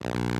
Program.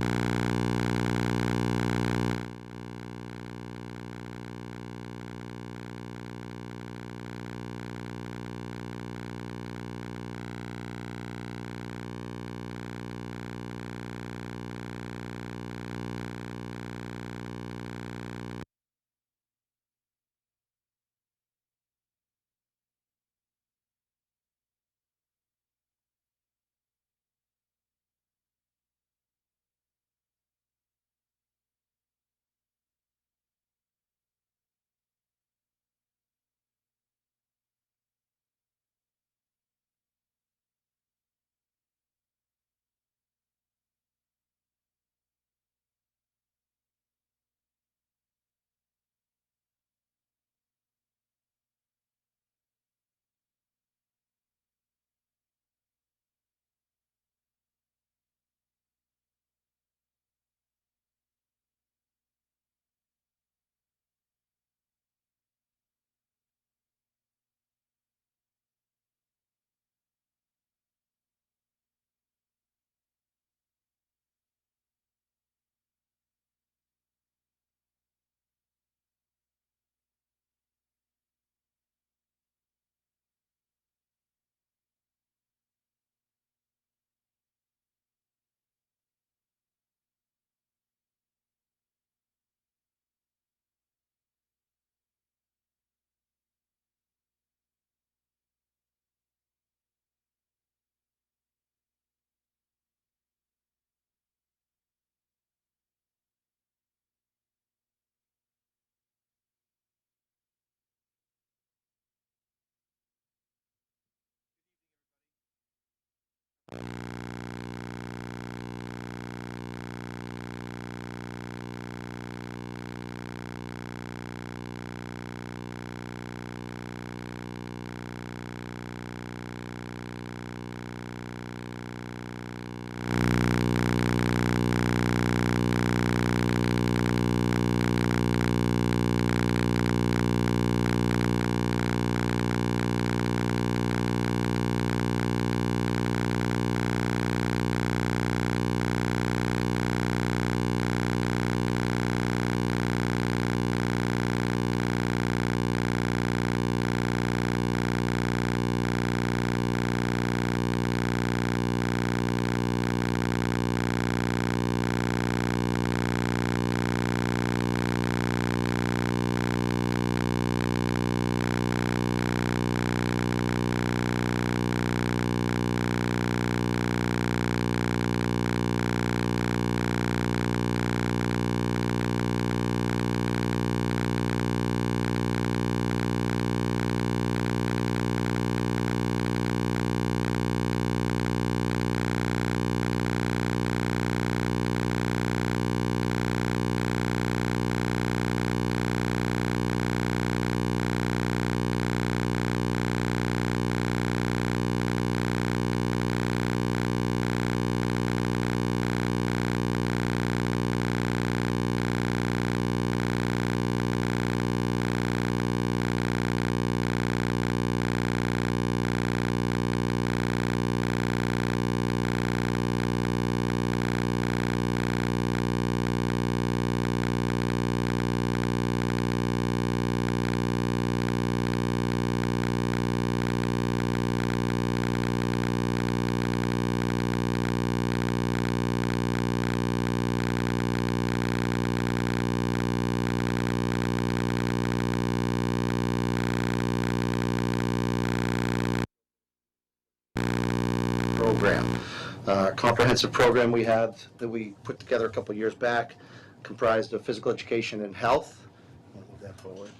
Comprehensive program we have that we put together a couple years back, comprised of physical education and health. I'll move that forward.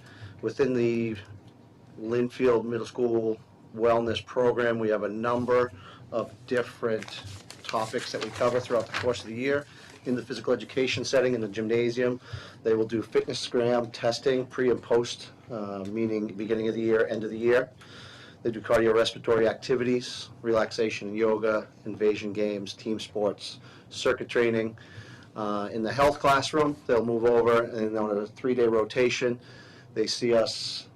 Within the Linfield Middle School Wellness Program, we have a number of different topics that we cover throughout the course of the year. In the physical education setting, in the gymnasium, they will do fitnessgram testing, pre and post, meaning beginning of the year, end of the year. They do cardiorespiratory activities, relaxation and yoga, invasion games, team sports, circuit training. In the health classroom, they'll move over and on a 3-day rotation, they see us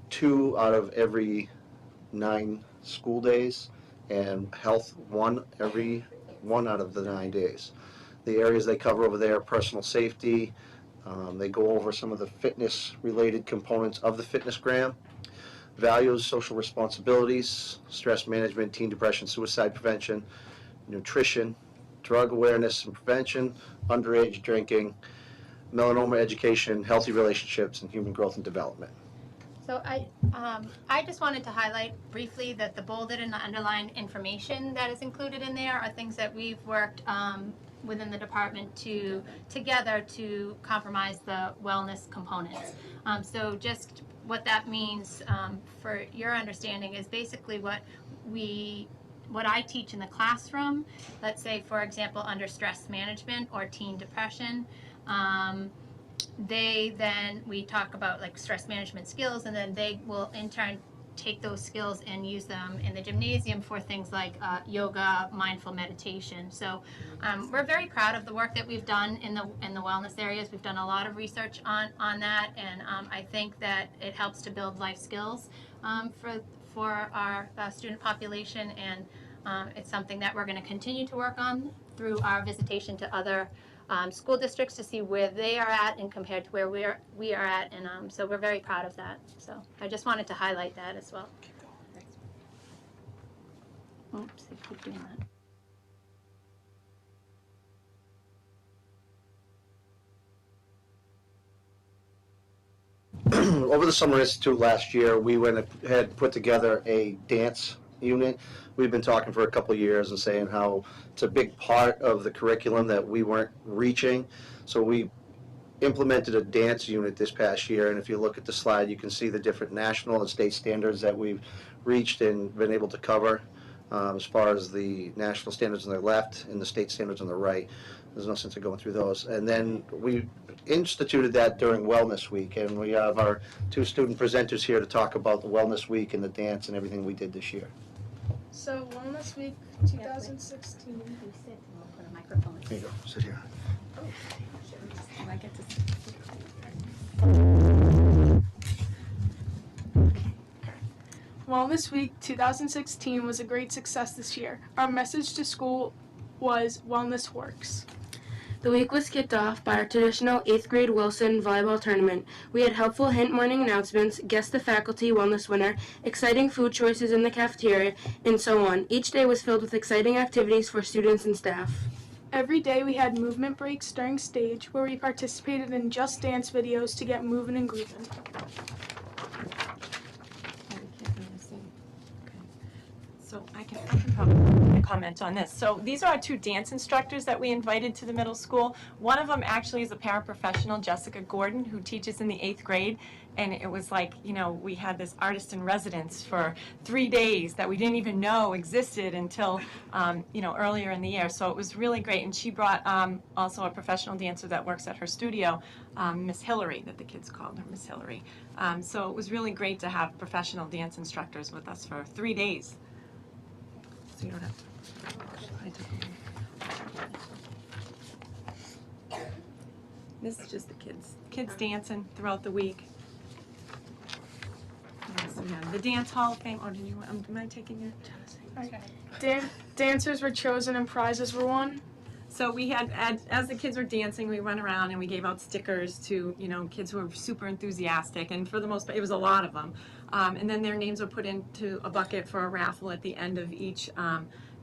2 out of every 9 school days, and health 1 every 1 out of the 9 days. The areas they cover over there: personal safety. They go over some of the fitness-related components of the fitnessgram. Values, social responsibilities, stress management, teen depression, suicide prevention, nutrition, drug awareness and prevention, underage drinking, melanoma education, healthy relationships, and human growth and development. So I just wanted to highlight briefly that the bolded and the underlined information that is included in there are things that we've worked within the department together to compromise the wellness components. So just what that means for your understanding is basically what I teach in the classroom. Let's say, for example, under stress management or teen depression. We talk about like stress management skills, and then they will in turn take those skills and use them in the gymnasium for things like yoga, mindful meditation. So we're very proud of the work that we've done in the wellness areas. We've done a lot of research on that, and I think that it helps to build life skills for our student population, and it's something that we're going to continue to work on through our visitation to other school districts to see where they are at and compared to where we are at, and so we're very proud of that. So I just wanted to highlight that as well. Oops, I keep doing that. Over the Summer Institute last year, we went ahead and put together a dance unit. We've been talking for a couple of years and saying how it's a big part of the curriculum that we weren't reaching. So we implemented a dance unit this past year, and if you look at the slide, you can see the different national and state standards that we've reached and been able to cover. As far as the national standards on the left and the state standards on the right. There's no sense of going through those. And then we instituted that during Wellness Week, and we have our two student presenters here to talk about the Wellness Week and the dance and everything we did this year. So Wellness Week 2016. You sit and we'll put a microphone. Here you go, sit here. I get to Wellness Week 2016 was a great success this year. Our message to school was Wellness Works. The week was kicked off by our traditional 8th grade Wilson volleyball tournament. We had helpful hint morning announcements, guess the faculty wellness winner, exciting food choices in the cafeteria, and so on. Each day was filled with exciting activities for students and staff. Every day we had movement breaks during stage where we participated in Just Dance videos to get moving and grooving. So I can probably comment on this. So these are our two dance instructors that we invited to the middle school. One of them actually is a paraprofessional, Jessica Gordon, who teaches in the 8th grade. And it was like, you know, we had this artist in residence for 3 days that we didn't even know existed until, you know, earlier in the year. So it was really great. And she brought also a professional dancer that works at her studio, Miss Hillary, that the kids called her Miss Hillary. So it was really great to have professional dance instructors with us for 3 days. So you don't have to. I took them. This is just the kids dancing throughout the week. So yeah, the Dance Hall of Fame. Oh, did you? Am I taking your? Okay. Dancers were chosen and prizes were won. So we had, as the kids were dancing, we went around and we gave out stickers to, you know, kids who were super enthusiastic, and for the most part, it was a lot of them. And then their names were put into a bucket for a raffle at the end of each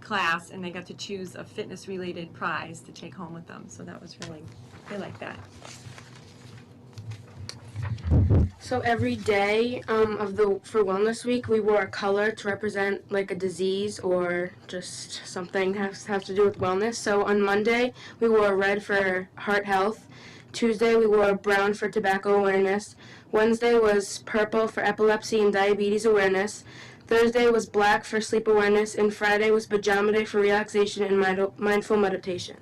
class, and they got to choose a fitness-related prize to take home with them. So that was really, they liked that. So every day for Wellness Week, we wore a color to represent like a disease or just something have to do with wellness. So on Monday, we wore red for heart health. Tuesday, we wore brown for tobacco awareness. Wednesday was purple for epilepsy and diabetes awareness. Thursday was black for sleep awareness, and Friday was pajama day for relaxation and mindful meditation.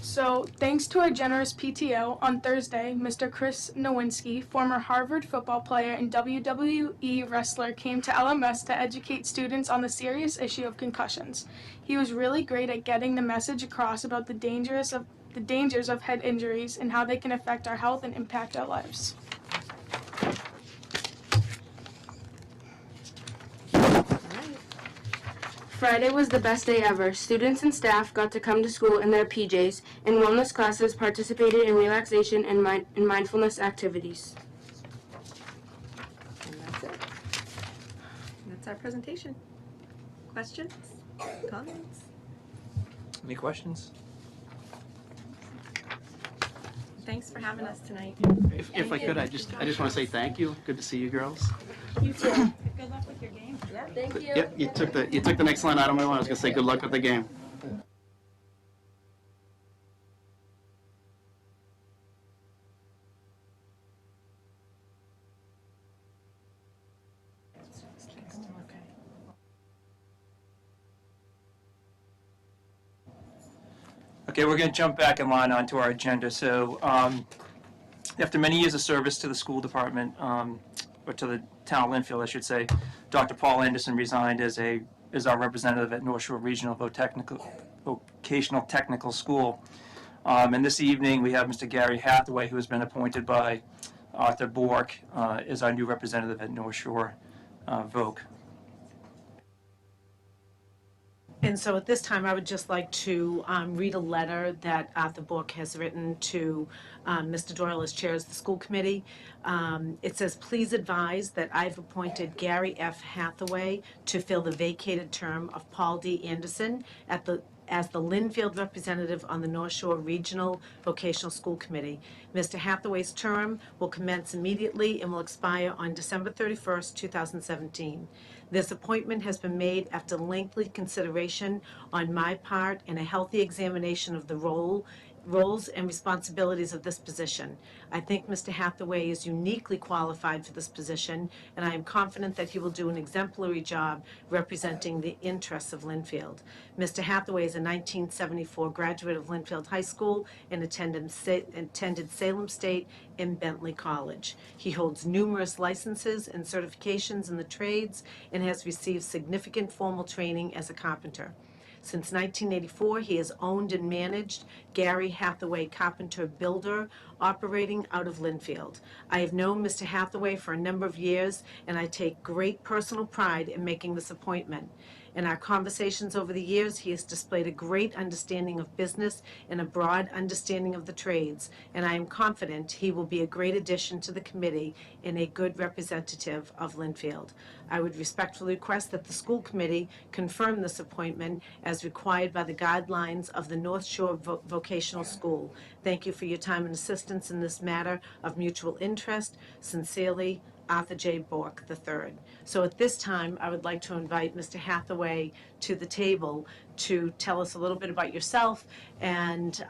So, thanks to our generous PTO, on Thursday, Mr. Chris Nowinski, former Harvard football player and WWE wrestler, came to LMS to educate students on the serious issue of concussions. He was really great at getting the message across about the dangers of head injuries and how they can affect our health and impact our lives. Friday was the best day ever. Students and staff got to come to school in their PJs, and wellness classes participated in relaxation and mindfulness activities. And that's it. That's our presentation. Questions? Comments? Any questions? Thanks for having us tonight. If I could, I just want to say thank you. Good to see you girls. You too. Good luck with your game. Yeah. Thank you. Yep, you took the next line out of my mouth. I was going to say good luck with the game. Okay, we're going to jump back in line onto our agenda. So after many years of service to the school department, or to the town of Lynnfield, I should say, Dr. Paul Anderson resigned as our representative at North Shore Regional Vocational Technical School. And this evening, we have Mr. Gary Hathaway, who has been appointed by Arthur Bork as our new representative at North Shore Voc. And so at this time, I would just like to read a letter that Arthur Bork has written to Mr. Doyle as chair of the school committee. It says, please advise that I've appointed Gary F. Hathaway to fill the vacated term of Paul D. Anderson as the Lynnfield representative on the North Shore Regional Vocational School Committee. Mr. Hathaway's term will commence immediately and will expire on December 31st, 2017. This appointment has been made after lengthy consideration on my part and a healthy examination of the roles and responsibilities of this position. I think Mr. Hathaway is uniquely qualified for this position, and I am confident that he will do an exemplary job representing the interests of Lynnfield. Mr. Hathaway is a 1974 graduate of Lynnfield High School and attended Salem State and Bentley College. He holds numerous licenses and certifications in the trades and has received significant formal training as a carpenter. Since 1984, he has owned and managed Gary Hathaway Carpenter Builder, operating out of Lynnfield. I have known Mr. Hathaway for a number of years, and I take great personal pride in making this appointment. In our conversations over the years, he has displayed a great understanding of business and a broad understanding of the trades, and I am confident he will be a great addition to the committee and a good representative of Lynnfield. I would respectfully request that the school committee confirm this appointment as required by the guidelines of the North Shore Vocational School. Thank you for your time and assistance in this matter of mutual interest. Sincerely, Arthur J. Bork III. So at this time, I would like to invite Mr. Hathaway to the table to tell us a little bit about yourself and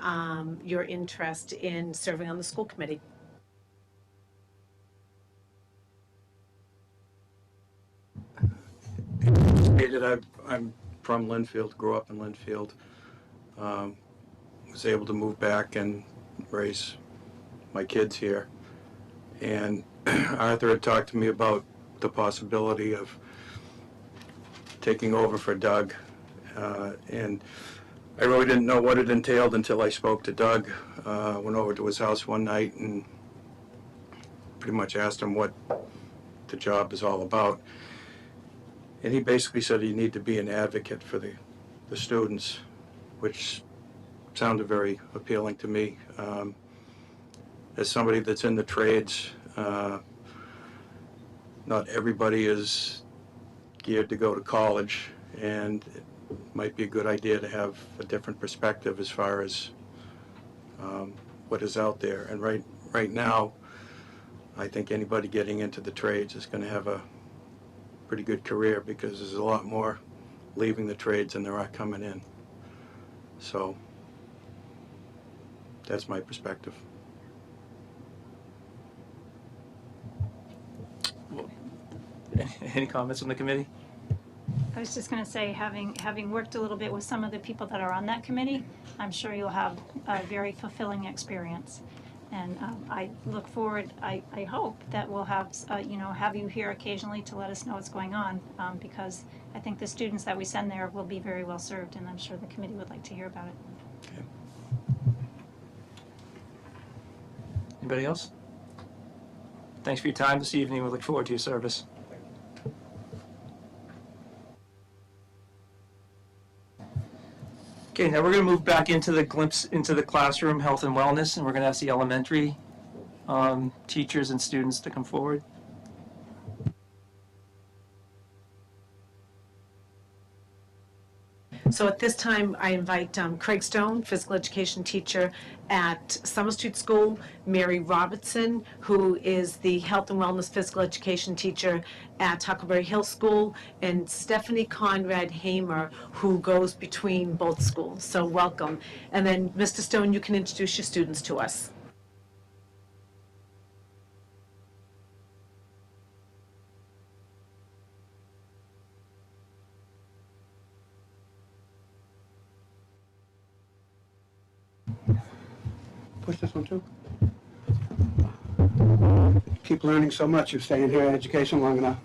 your interest in serving on the school committee. I'm from Lynnfield, grew up in Lynnfield. Was able to move back and raise my kids here. And Arthur had talked to me about the possibility of taking over for Doug. And I really didn't know what it entailed until I spoke to Doug. Went over to his house one night and pretty much asked him what the job is all about. And he basically said you need to be an advocate for the students, which sounded very appealing to me. As somebody that's in the trades, not everybody is geared to go to college, and it might be a good idea to have a different perspective as far as what is out there. And right now, I think anybody getting into the trades is going to have a pretty good career, because there's a lot more leaving the trades than there are coming in. So that's my perspective. Any comments from the committee? I was just going to say, having worked a little bit with some of the people that are on that committee, I'm sure you'll have a very fulfilling experience. And I look forward, I hope that we'll have, have you here occasionally to let us know what's going on, because I think the students that we send there will be very well served, and I'm sure the committee would like to hear about it. Okay. Anybody else? Thanks for your time this evening. We look forward to your service. Okay, now we're going to move back into the glimpse into the classroom, health and wellness, and we're going to ask the elementary teachers and students to come forward. So at this time, I invite Craig Stone, physical education teacher at Summer Street School, Mary Robertson, who is the health and wellness physical education teacher at Huckleberry Hill School, and Stephanie Conrad Hamer, who goes between both schools. So welcome. And then, Mr. Stone, you can introduce your students to us. Push this one too. Keep learning so much. You're staying here in education long enough.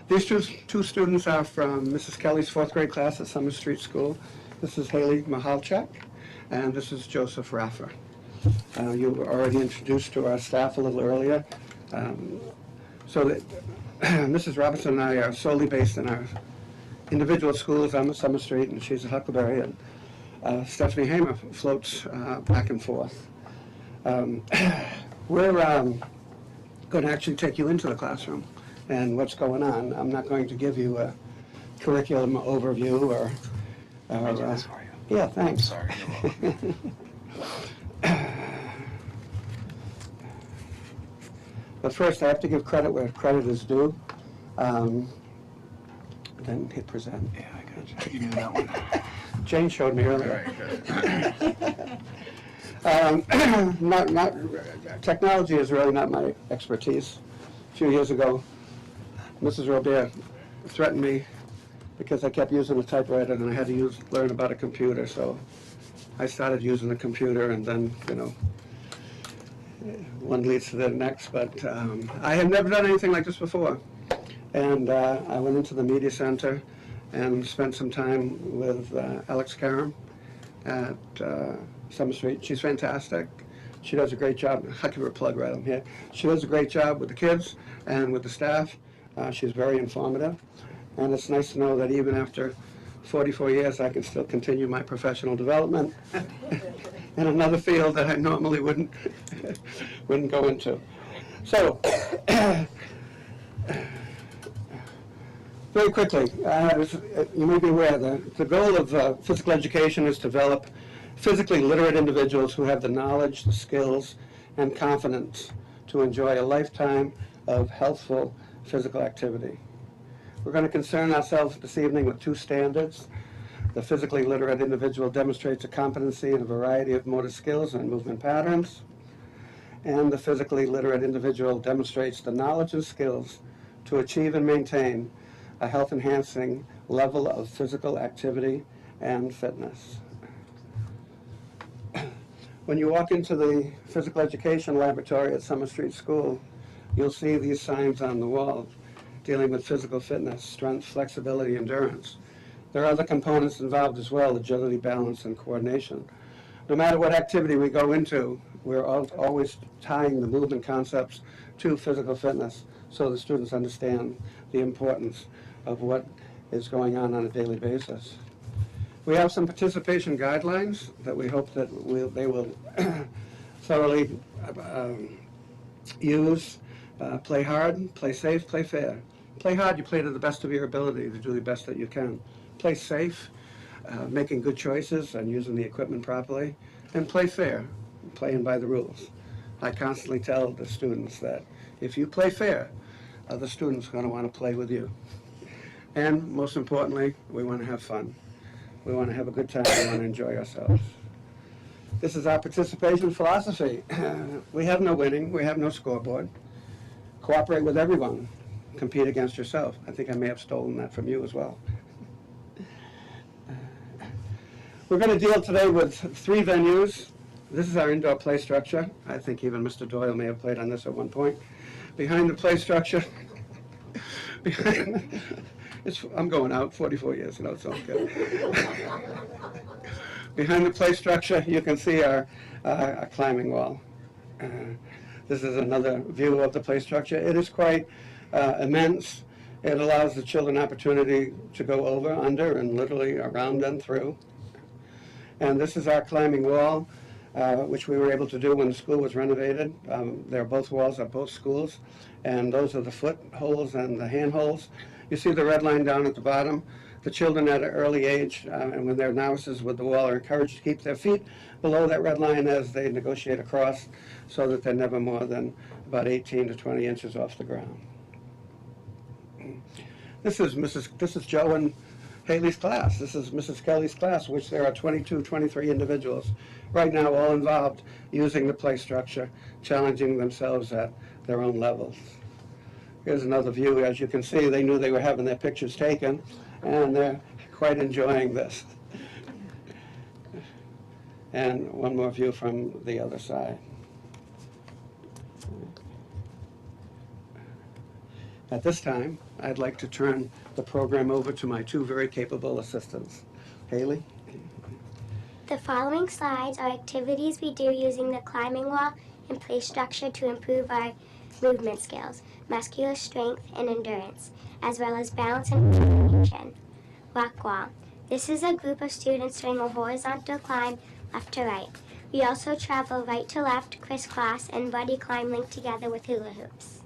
These two students are from Mrs. Kelly's 4th grade class at Summer Street School. This is Haley Mahalchak, and this is Joseph Raffer. You were already introduced to our staff a little earlier. So that Mrs. Robertson and I are solely based in our individual schools. I'm at Summer Street, and she's at Huckleberry, and Stephanie Hamer floats back and forth. We're going to actually take you into the classroom and what's going on. I'm not going to give you a curriculum overview or yeah, thanks. Sorry. But first, I have to give credit where credit is due. Then hit present. Yeah, I got you. You knew that one. Jane showed me earlier. Technology is really not my expertise. A few years ago, Mrs. Robert threatened me because I kept using a typewriter and I had to learn about a computer. So I started using the computer, and then, you know, one leads to the next. But I had never done anything like this before. And I went into the media center and spent some time with Alex Karam at Summer Street. She's fantastic. She does a great job. I'll give her a plug right on here. She does a great job with the kids and with the staff. She's very informative. And it's nice to know that even after 44 years, I can still continue my professional development in another field that I normally wouldn't go into. So, very quickly, you may be aware that the goal of physical education is to develop physically literate individuals who have the knowledge, the skills, and confidence to enjoy a lifetime of healthful physical activity. We're going to concern ourselves this evening with 2 standards. The physically literate individual demonstrates a competency in a variety of motor skills and movement patterns, and the physically literate individual demonstrates the knowledge and skills to achieve and maintain a health-enhancing level of physical activity and fitness. When you walk into the physical education laboratory at Summer Street School, you'll see these signs on the wall dealing with physical fitness, strength, flexibility, endurance. There are other components involved as well: agility, balance, and coordination. No matter what activity we go into, we're always tying the movement concepts to physical fitness so the students understand the importance of what is going on a daily basis. We have some participation guidelines that we hope that they will thoroughly use. Play hard, play safe, play fair. Play hard, you play to the best of your ability to do the best that you can. Play safe, making good choices and using the equipment properly. And play fair, playing by the rules. I constantly tell the students that if you play fair, the students are going to want to play with you. And most importantly, we want to have fun. We want to have a good time. We want to enjoy ourselves. This is our participation philosophy. We have no winning. We have no scoreboard. Cooperate with everyone. Compete against yourself. I think I may have stolen that from you as well. We're going to deal today with 3 venues. This is our indoor play structure. I think even Mr. Doyle may have played on this at one point. Behind the play structure, I'm going out 44 years, you know, so I'm good. Behind the play structure, you can see our climbing wall. This is another view of the play structure. It is quite immense It allows the children opportunity to go over, under, and literally around and through. And this is our climbing wall, which we were able to do when the school was renovated. There are both walls at both schools, and those are the footholds and the handholds. You see the red line down at the bottom. The children at an early age, and when they're novices with the wall, are encouraged to keep their feet below that red line as they negotiate across, so that they're never more than about 18 to 20 inches off the ground. This is Joe and Haley's class. This is Mrs. Kelly's class, which there are 22, 23 individuals right now, all involved, using the play structure, challenging themselves at their own levels. Here's another view. As you can see, they knew they were having their pictures taken, and they're quite enjoying this. And one more view from the other side. At this time, I'd like to turn the program over to my two very capable assistants. Haley? The following slides are activities we do using the climbing wall and play structure to improve our movement skills, muscular strength and endurance, as well as balance and coordination. Rock wall. This is a group of students doing a horizontal climb left to right. We also travel right to left, crisscross, and buddy climb linked together with hula hoops.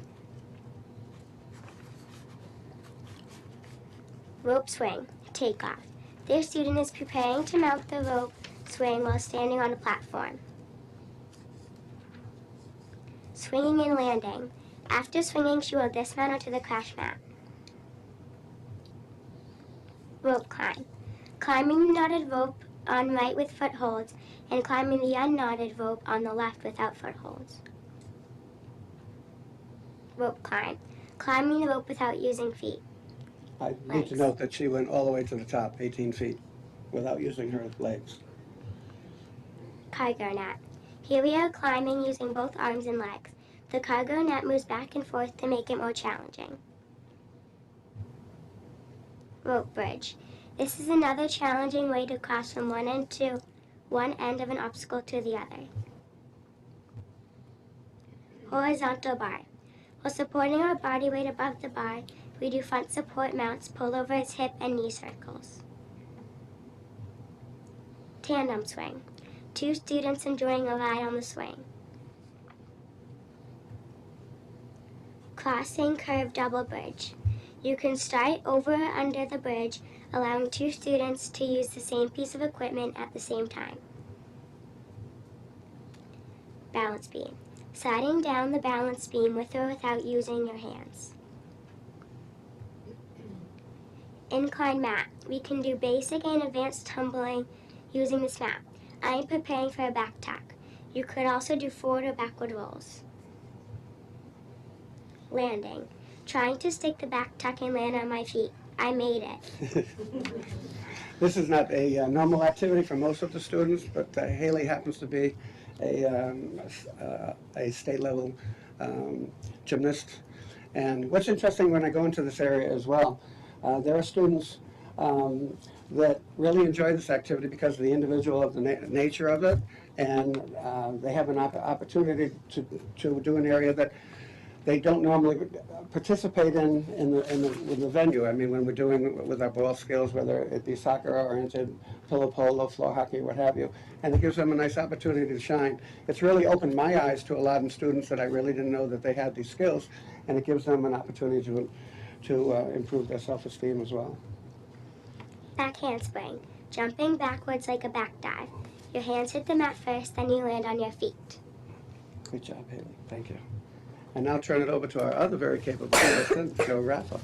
Rope swing, takeoff. This student is preparing to mount the rope swing while standing on a platform. Swinging and landing. After swinging, she will dismount onto the crash mat. Rope climb. Climbing the knotted rope on right with footholds and climbing the unknotted rope on the left without footholds. Rope climb. Climbing the rope without using feet. I need to note that she went all the way to the top, 18 feet, without using her legs. Cargo net. Here we are climbing using both arms and legs. The cargo net moves back and forth to make it more challenging. Rope bridge. This is another challenging way to cross from one end of an obstacle to the other. Horizontal bar. While supporting our body weight above the bar, we do front support mounts, pullovers, hip, and knee circles. Tandem swing. Two students enjoying a ride on the swing. Crossing curved double bridge. You can start over or under the bridge, allowing two students to use the same piece of equipment at the same time. Balance beam. Sliding down the balance beam with or without using your hands. Incline mat. We can do basic and advanced tumbling using this mat. I am preparing for a back tack. You could also do forward or backward rolls. Landing. Trying to stick the back tack and land on my feet. I made it. This is not a normal activity for most of the students, but Haley happens to be a state level gymnast. And what's interesting when I go into this area as well, there are students that really enjoy this activity because of the individual of the nature of it, and they have an opportunity to do an area that they don't normally participate in the venue. I mean, when we're doing with our ball skills, whether it be soccer oriented, pillow polo, floor hockey, what have you, and it gives them a nice opportunity to shine. It's really opened my eyes to a lot of students that I really didn't know that they had these skills, and it gives them an opportunity to improve their self-esteem as well. Back handspring. Jumping backwards like a back dive. Your hands hit the mat first, then you land on your feet. Good job, Haley. Thank you. And now turn it over to our other very capable assistant, Joe Rafa.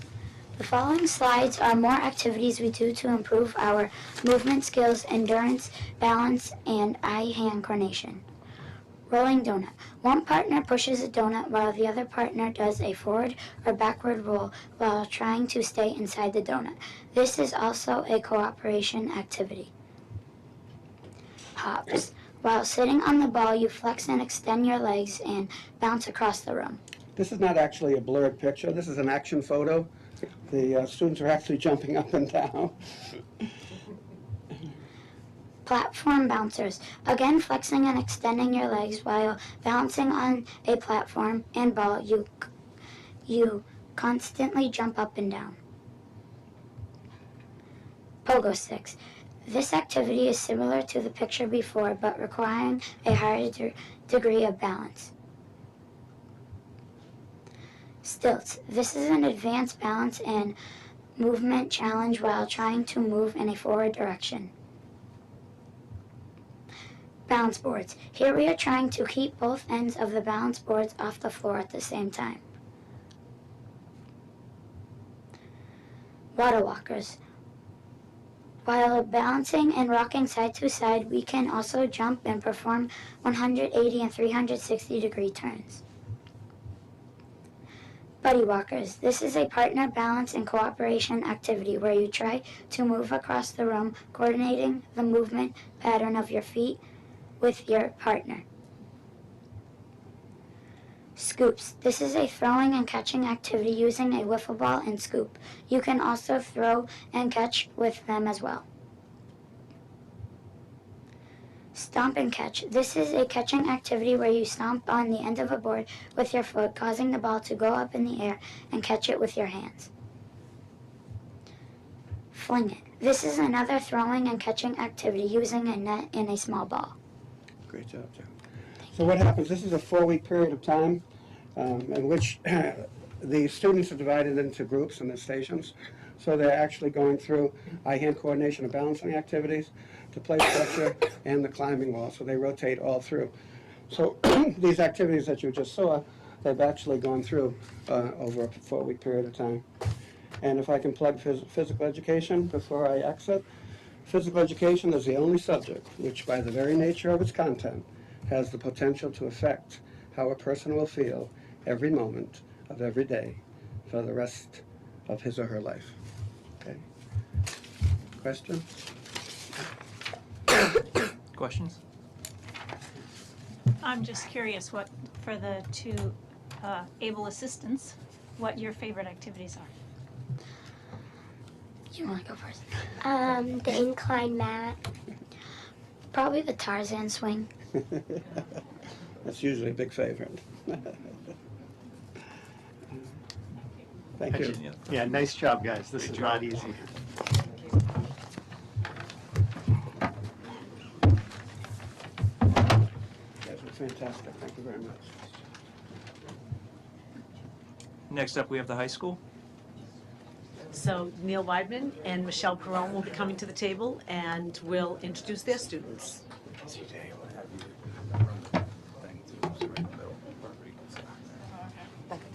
The following slides are more activities we do to improve our movement skills, endurance, balance, and eye-hand coordination. Rolling donut. One partner pushes a donut while the other partner does a forward or backward roll while trying to stay inside the donut. This is also a cooperation activity. Hops. While sitting on the ball, you flex and extend your legs and bounce across the room. This is not actually a blurred picture. This is an action photo. The students are actually jumping up and down. Platform bouncers. Again, flexing and extending your legs while balancing on a platform and ball. You constantly jump up and down. Pogo sticks. This activity is similar to the picture before, but requiring a higher degree of balance. Stilts. This is an advanced balance and movement challenge while trying to move in a forward direction. Balance boards. Here we are trying to keep both ends of the balance boards off the floor at the same time. Water walkers. While balancing and rocking side to side, we can also jump and perform 180 and 360 degree turns. Buddy walkers. This is a partner balance and cooperation activity where you try to move across the room, coordinating the movement pattern of your feet with your partner. Scoops. This is a throwing and catching activity using a wiffle ball and scoop. You can also throw and catch with them as well. Stomp and catch. This is a catching activity where you stomp on the end of a board with your foot, causing the ball to go up in the air and catch it with your hands. Fling it. This is another throwing and catching activity using a net and a small ball. Great job, Jim. So what happens, this is a 4-week period of time in which the students are divided into groups and the stations. So they're actually going through eye-hand coordination and balancing activities, the play structure, and the climbing wall. So they rotate all through. So these activities that you just saw, they've actually gone through over a 4-week period of time. And if I can plug physical education before I exit, physical education is the only subject which, by the very nature of its content, has the potential to affect how a person will feel every moment of every day for the rest of his or her life. Okay. Questions? Questions? I'm just curious what, for the two able assistants, what your favorite activities are. You want to go first? The incline mat. Probably the Tarzan swing. That's usually a big favorite. Thank you. Yeah, nice job, guys. This is not easy. You guys were fantastic. Thank you very much. Next up, we have the high school. So Neil Weidman and Michelle Perone will be coming to the table and will introduce their students.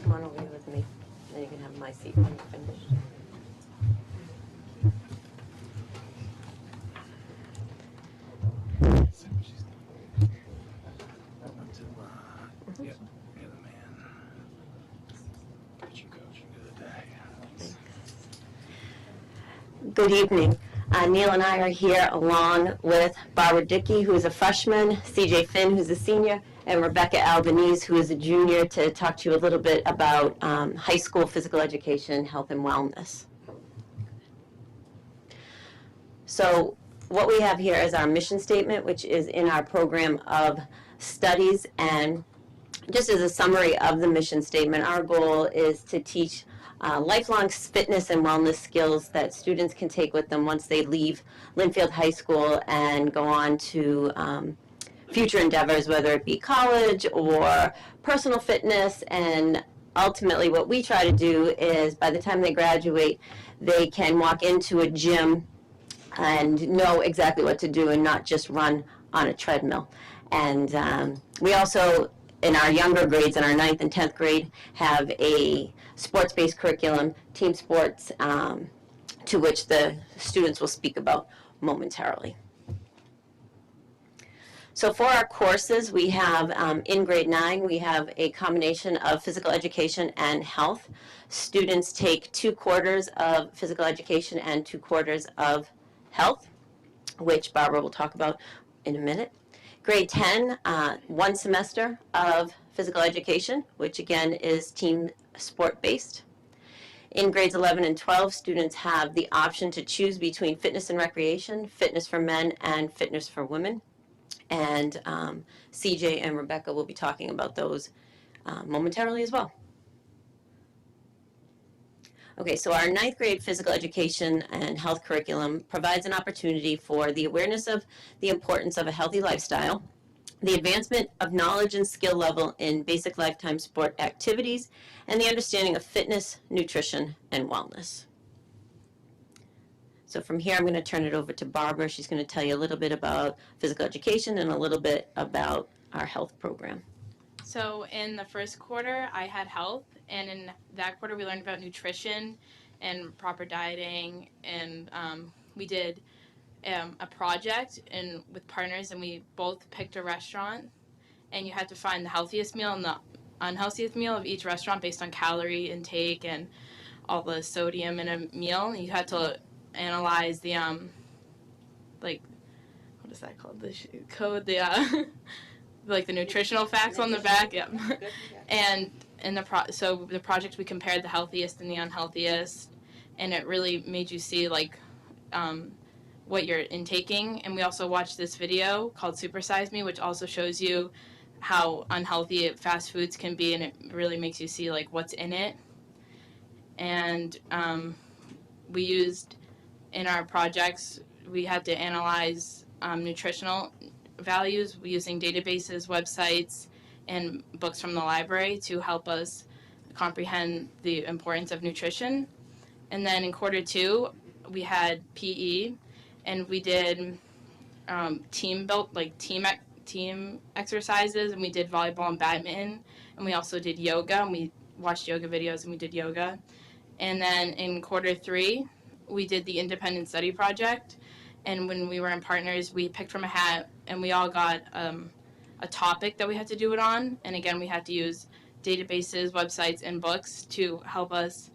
Come on over here with me, then you can have my seat when you're finished. Good evening. Neil and I are here along with Barbara Dickey, who is a freshman, CJ Finn, who's a senior, and Rebecca Albanese, who is a junior, to talk to you a little bit about high school physical education, health, and wellness. So what we have here is our mission statement, which is in our program of studies. And just as a summary of the mission statement, our goal is to teach lifelong fitness and wellness skills that students can take with them once they leave Linfield High School and go on to future endeavors, whether it be college or personal fitness. And ultimately what we try to do is by the time they graduate, they can walk into a gym and know exactly what to do and not just run on a treadmill. And we also, in our younger grades, in our 9th and 10th grade, have a sports-based curriculum, team sports, to which the students will speak about momentarily. So for our courses, we have, in grade 9, we have a combination of physical education and health. Students take 2 quarters of physical education and 2 quarters of health, which Barbara will talk about in a minute. Grade 10, 1 semester of physical education, which again is team sport-based. In grades 11 and 12, students have the option to choose between fitness and recreation, fitness for men, and fitness for women. And CJ and Rebecca will be talking about those momentarily as well. Okay, so our ninth grade physical education and health curriculum provides an opportunity for the awareness of the importance of a healthy lifestyle, the advancement of knowledge and skill level in basic lifetime sport activities, and the understanding of fitness, nutrition, and wellness. So from here, I'm going to turn it over to Barbara. She's going to tell you a little bit about physical education and a little bit about our health program. So in the first quarter, I had health, and in that quarter, we learned about nutrition and proper dieting, and we did a project and with partners, and we both picked a restaurant, and you had to find the healthiest meal and the unhealthiest meal of each restaurant based on calorie intake and all the sodium in a meal. And you had to analyze the like, what is that called, the code, the like the nutritional facts on the back. Yep. And in the so the project, we compared the healthiest and the unhealthiest, and it really made you see like what you're intaking. And we also watched this video called Super Size Me, which also shows you how unhealthy fast foods can be, and it really makes you see like what's in it. And we used, in our projects, we had to analyze nutritional values using databases, websites, and books from the library to help us comprehend the importance of nutrition. And then in quarter two, we had PE, and we did team exercises, and we did volleyball and badminton, and we also did yoga, and we watched yoga videos, and we did yoga. And then in quarter three, we did the independent study project, and when we were in partners, we picked from a hat, and we all got a topic that we had to do it on. And again, we had to use databases, websites, and books to help us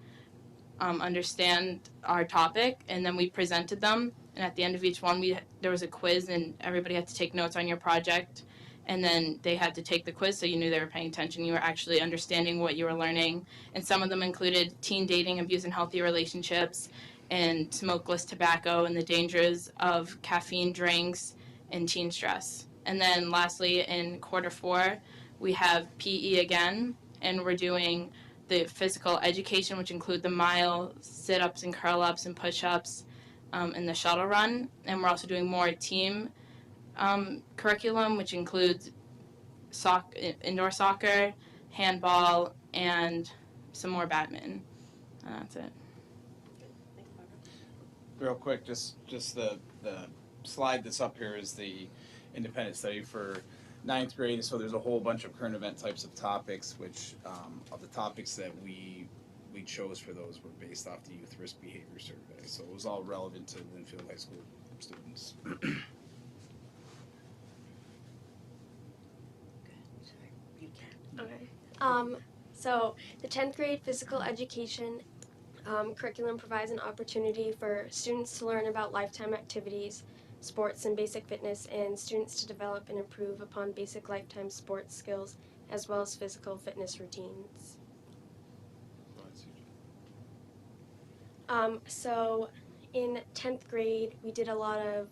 understand our topic, and then we presented them. And at the end of each one, there was a quiz, and everybody had to take notes on your project, and then they had to take the quiz so you knew they were paying attention, you were actually understanding what you were learning. And some of them included teen dating, abuse and healthy relationships, and smokeless tobacco, and the dangers of caffeine drinks and teen stress. And then lastly, in quarter four, we have PE again, and we're doing the physical education, which include the mile, sit-ups and curl-ups and push-ups, and the shuttle run. And we're also doing more team curriculum, which includes indoor soccer, handball, and some more badminton. That's it. Real quick, just the slide that's up here is the independent study for ninth grade. So there's a whole bunch of current event types of topics, which of the topics that we chose for those were based off the Youth Risk Behavior Survey. So it was all relevant to Linfield High School students. Okay. So the 10th grade physical education curriculum provides an opportunity for students to learn about lifetime activities, sports, and basic fitness, and students to develop and improve upon basic lifetime sports skills as well as physical fitness routines. So in 10th grade, we did a lot of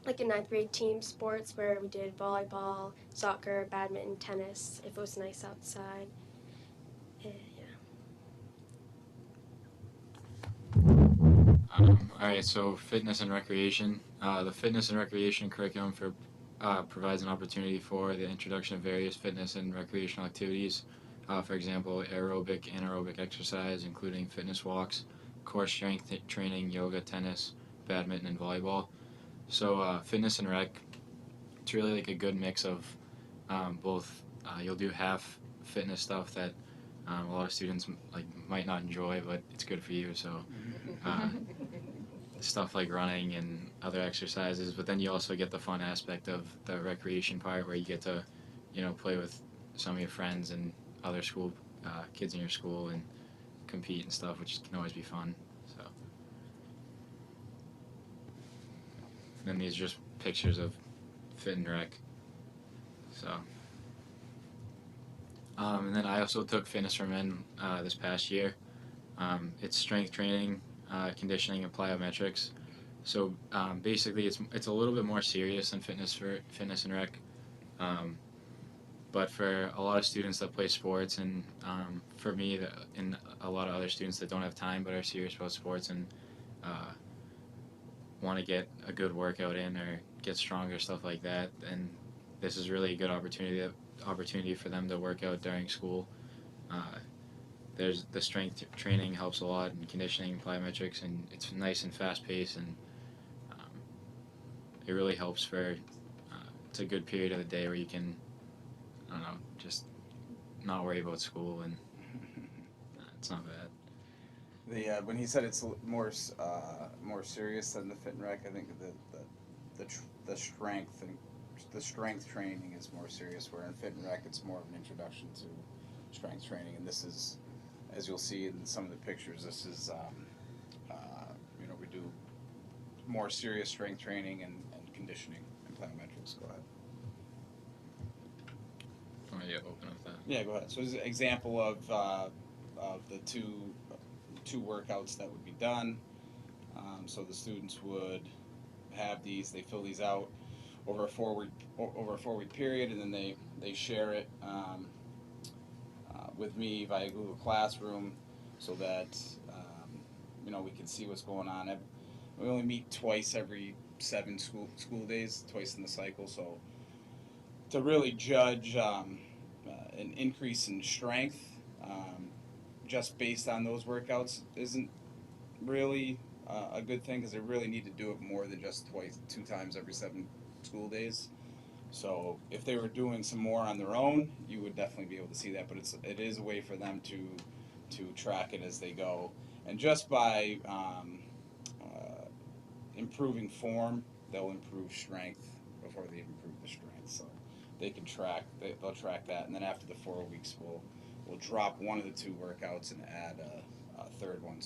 like in 9th grade team sports where we did volleyball, soccer, badminton, tennis, if it was nice outside. All right, so fitness and recreation. The fitness and recreation curriculum provides an opportunity for the introduction of various fitness and recreational activities. For example, aerobic, anaerobic exercise, including fitness walks, core strength training, yoga, tennis, badminton, and volleyball. So fitness and rec, it's really like a good mix of both. You'll do half fitness stuff that a lot of students might not enjoy, but it's good for you. So stuff like running and other exercises, but then you also get the fun aspect of the recreation part where you get to, play with some of your friends and other school kids in your school and compete and stuff, which can always be fun. So then these are just pictures of fit and rec. So and then I also took fitness for men this past year. It's strength training, conditioning, and plyometrics. So basically, it's a little bit more serious than fitness and rec. but for a lot of students that play sports, and for me and a lot of other students that don't have time but are serious about sports and want to get a good workout in or get stronger, stuff like that, and this is really a good opportunity for them to work out during school. There's the strength training helps a lot, and conditioning, plyometrics, and it's nice and fast paced, and it really helps for it's a good period of the day where you can, I don't know, just not worry about school, and it's not bad. When he said it's more serious than the fit and rec, I think the strength and the strength training is more serious. Where in fit and rec, it's more of an introduction to strength training, and this is, as you'll see in some of the pictures, this is we do more serious strength training and conditioning and plyometrics. Go ahead. Oh yeah, open up that. Yeah, go ahead. So this is an example of the two workouts that would be done. So the students would have these, they fill these out over a 4-week period, and then they share it with me via Google Classroom, so that we can see what's going on. We only meet twice every 7 school days, twice in the cycle. So to really judge an increase in strength just based on those workouts isn't really a good thing, because they really need to do it more than just 2 times every 7 school days. So if they were doing some more on their own, you would definitely be able to see that. But it is a way for them to track it as they go, and just by improving form, they'll improve strength before they improve the strength. So they can they'll track that, and then after the 4 weeks, we'll drop one of the 2 workouts and add a third one,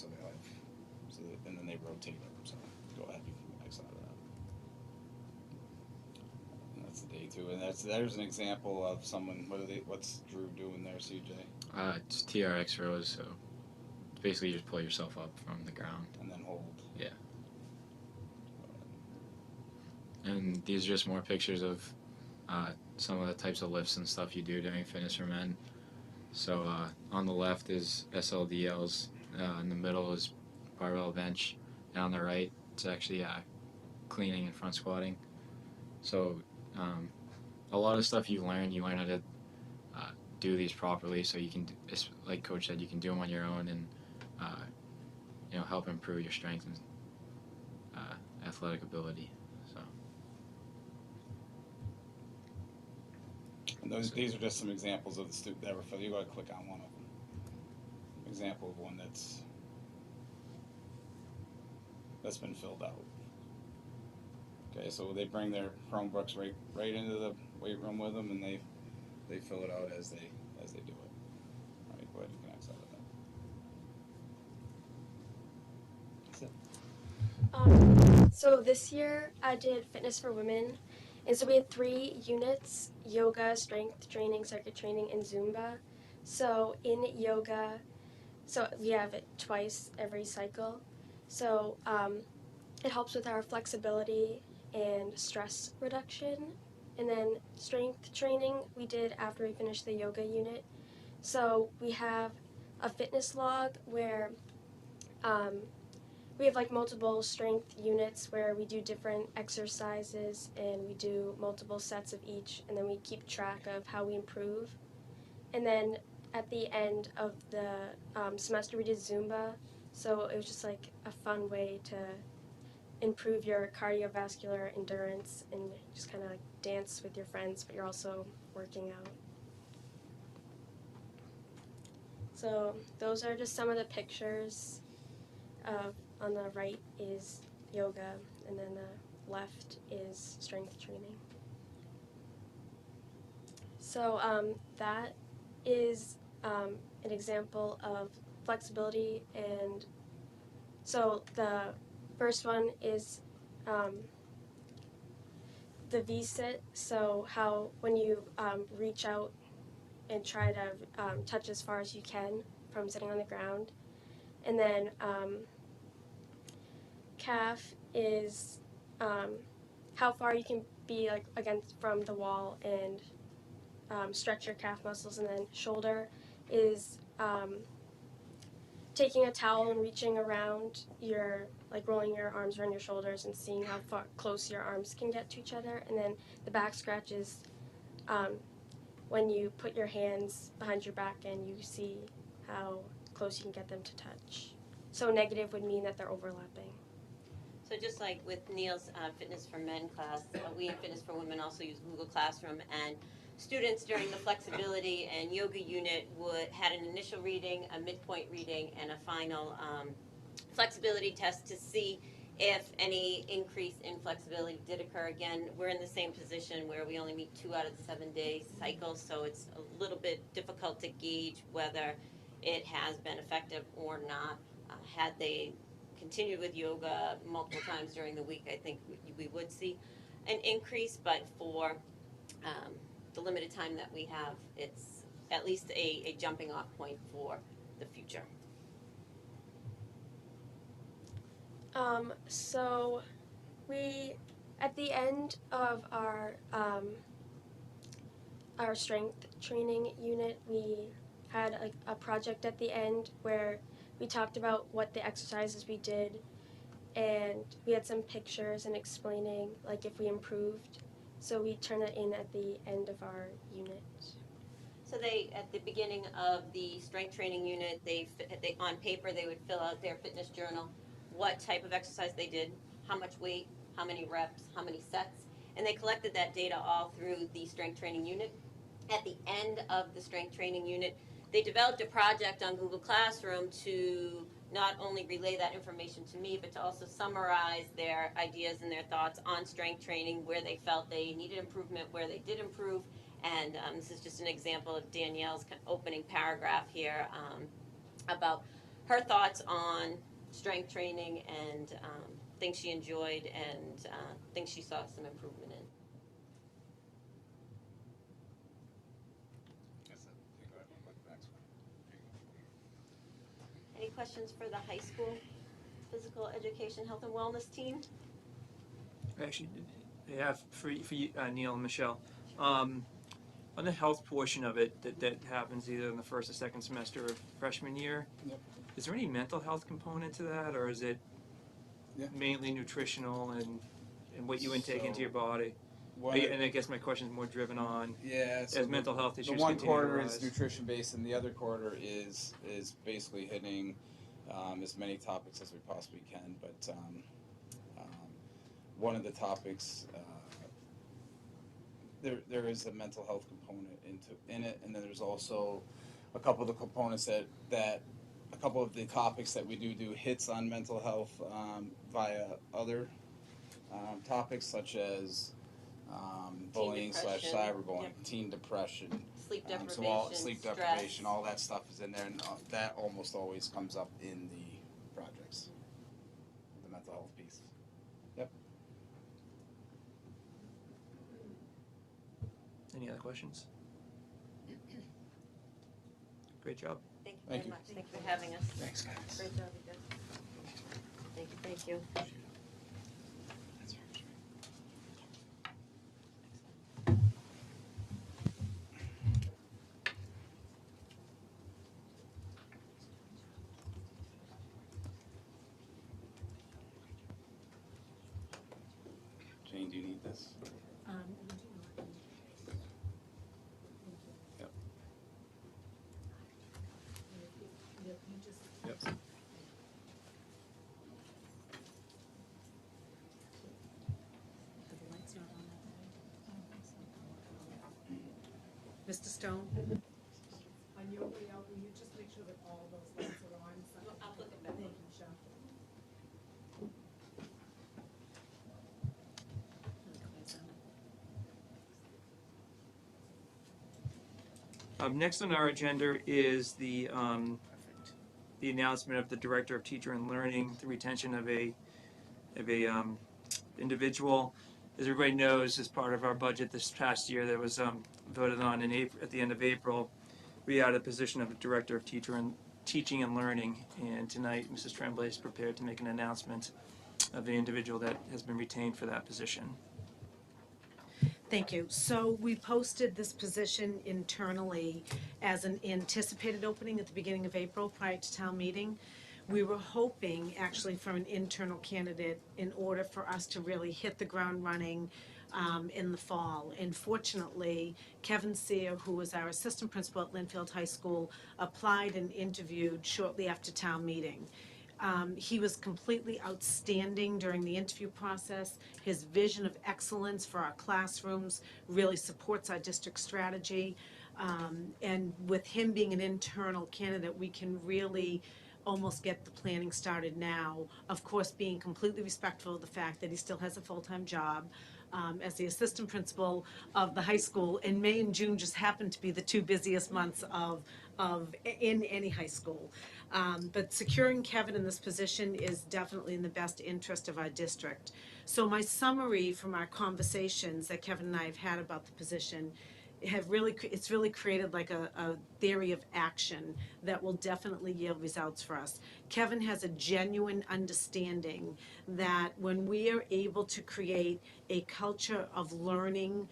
and then they rotate them. So go ahead, you can X out of that. And that's the day 2, and there's an example of someone. What's Drew doing there, CJ? It's TRX rows, so basically you just pull yourself up from the ground and then hold. Yeah. And these are just more pictures of some of the types of lifts and stuff you do during Fitness for Men. So on the left is SLDLs, in the middle is barbell bench, and on the right it's actually cleaning and front squatting. So a lot of stuff you learn how to do these properly, so you can, like Coach said, you can do them on your own and help improve your strength and athletic ability. And these are just some examples of the students that were filled. You got to click on one of them. Example of one that's been filled out. Okay, so they bring their Chromebooks right into the weight room with them, and they fill it out as they do it. All right, go ahead, you can X out of that. That's it. So this year I did Fitness for Women. And so we had 3 units: yoga, strength training, circuit training, and Zumba. So in yoga, so we have it twice every cycle. So it helps with our flexibility and stress reduction. And then strength training we did after we finished the yoga unit. So we have a fitness log where we have like multiple strength units where we do different exercises, and we do multiple sets of each, and then we keep track of how we improve. And then at the end of the semester we did Zumba, so it was just like a fun way to improve your cardiovascular endurance and just kind of like dance with your friends, but you're also working out. So those are just some of the pictures of. On the right is yoga, and then the left is strength training. So that is an example of flexibility, and so the first one is the V-sit, so how when you reach out and try to touch as far as you can from sitting on the ground. And then calf is how far you can be like against from the wall and stretch your calf muscles, and then shoulder is taking a towel and reaching around like rolling your arms around your shoulders and seeing how far close your arms can get to each other. And then the back scratch is when you put your hands behind your back and you see how close you can get them to touch. So negative would mean that they're overlapping. So just like with Neil's Fitness for Men class, we in Fitness for Women also use Google Classroom, and students during the flexibility and yoga unit had an initial reading, a midpoint reading, and a final flexibility test to see if any increase in flexibility did occur. Again, we're in the same position where we only meet 2 out of the 7-day cycle, so it's a little bit difficult to gauge whether it has been effective or not. Had they continued with yoga multiple times during the week, I think we would see an increase, but for the limited time that we have, it's at least a jumping off point for the future. So we, at the end of our strength training unit, we had a project at the end where we talked about what the exercises we did, and we had some pictures and explaining like if we improved. So we turn it in at the end of our unit. So they, at the beginning of the strength training unit, they on paper they would fill out their fitness journal, what type of exercise they did, how much weight, how many reps, how many sets, and they collected that data all through the strength training unit. At the end of the strength training unit, they developed a project on Google Classroom to not only relay that information to me, but to also summarize their ideas and their thoughts on strength training, where they felt they needed improvement, where they did improve. And this is just an example of Danielle's opening paragraph here about her thoughts on strength training and things she enjoyed and things she saw some improvement in. Any questions for the high school physical education, health and wellness team? Actually, yeah, for you, Neil and Michelle. On the health portion of it, that happens either in the first or second semester of freshman year, is there any mental health component to that, or is it mainly nutritional and what you intake into your body? And I guess my question is more driven on so as mental health issues the one continue to quarter rise. is nutrition based, and the other quarter is basically hitting as many topics as we possibly can. But one of the topics there is a mental health component in it, and then there's also a couple of the components that a couple of the topics that we do hits on mental health via other topics such as bullying / cyberbullying, teen depression, sleep deprivation, sleep stress. deprivation, all that stuff is in there, and that almost always comes up in the projects, the mental health piece. Yep. Any other questions? Great job. Thank you very much. Thank you for having us. Thanks, guys. Great job, you guys. Thank you. Jane, do you need this? Yep. Yep. Mr. Stone? On your way out, will you just make sure that all those lights are on? I'll put them back. Thank you, Michelle. Next on our agenda is the announcement of the Director of Teacher and Learning, the retention of a individual. As everybody knows, as part of our budget this past year that was voted on in April, at the end of April, we had a position of the Director of Teaching and Learning, and tonight Mrs. Tremblay is prepared to make an announcement of the individual that has been retained for that position. Thank you. So we posted this position internally as an anticipated opening at the beginning of April prior to town meeting. We were hoping actually for an internal candidate in order for us to really hit the ground running in the fall. And fortunately, Kevin Sear, who was our assistant principal at Linfield High School, applied and interviewed shortly after town meeting. He was completely outstanding during the interview process. His vision of excellence for our classrooms really supports our district strategy. And with him being an internal candidate, we can really almost get the planning started now. Of course, being completely respectful of the fact that he still has a full-time job as the assistant principal of the high school. And May and June just happen to be the two busiest months in any high school. But securing Kevin in this position is definitely in the best interest of our district. So my summary from our conversations that Kevin and I have had about the position it's really created like a theory of action that will definitely yield results for us. Kevin has a genuine understanding that when we are able to create a culture of learning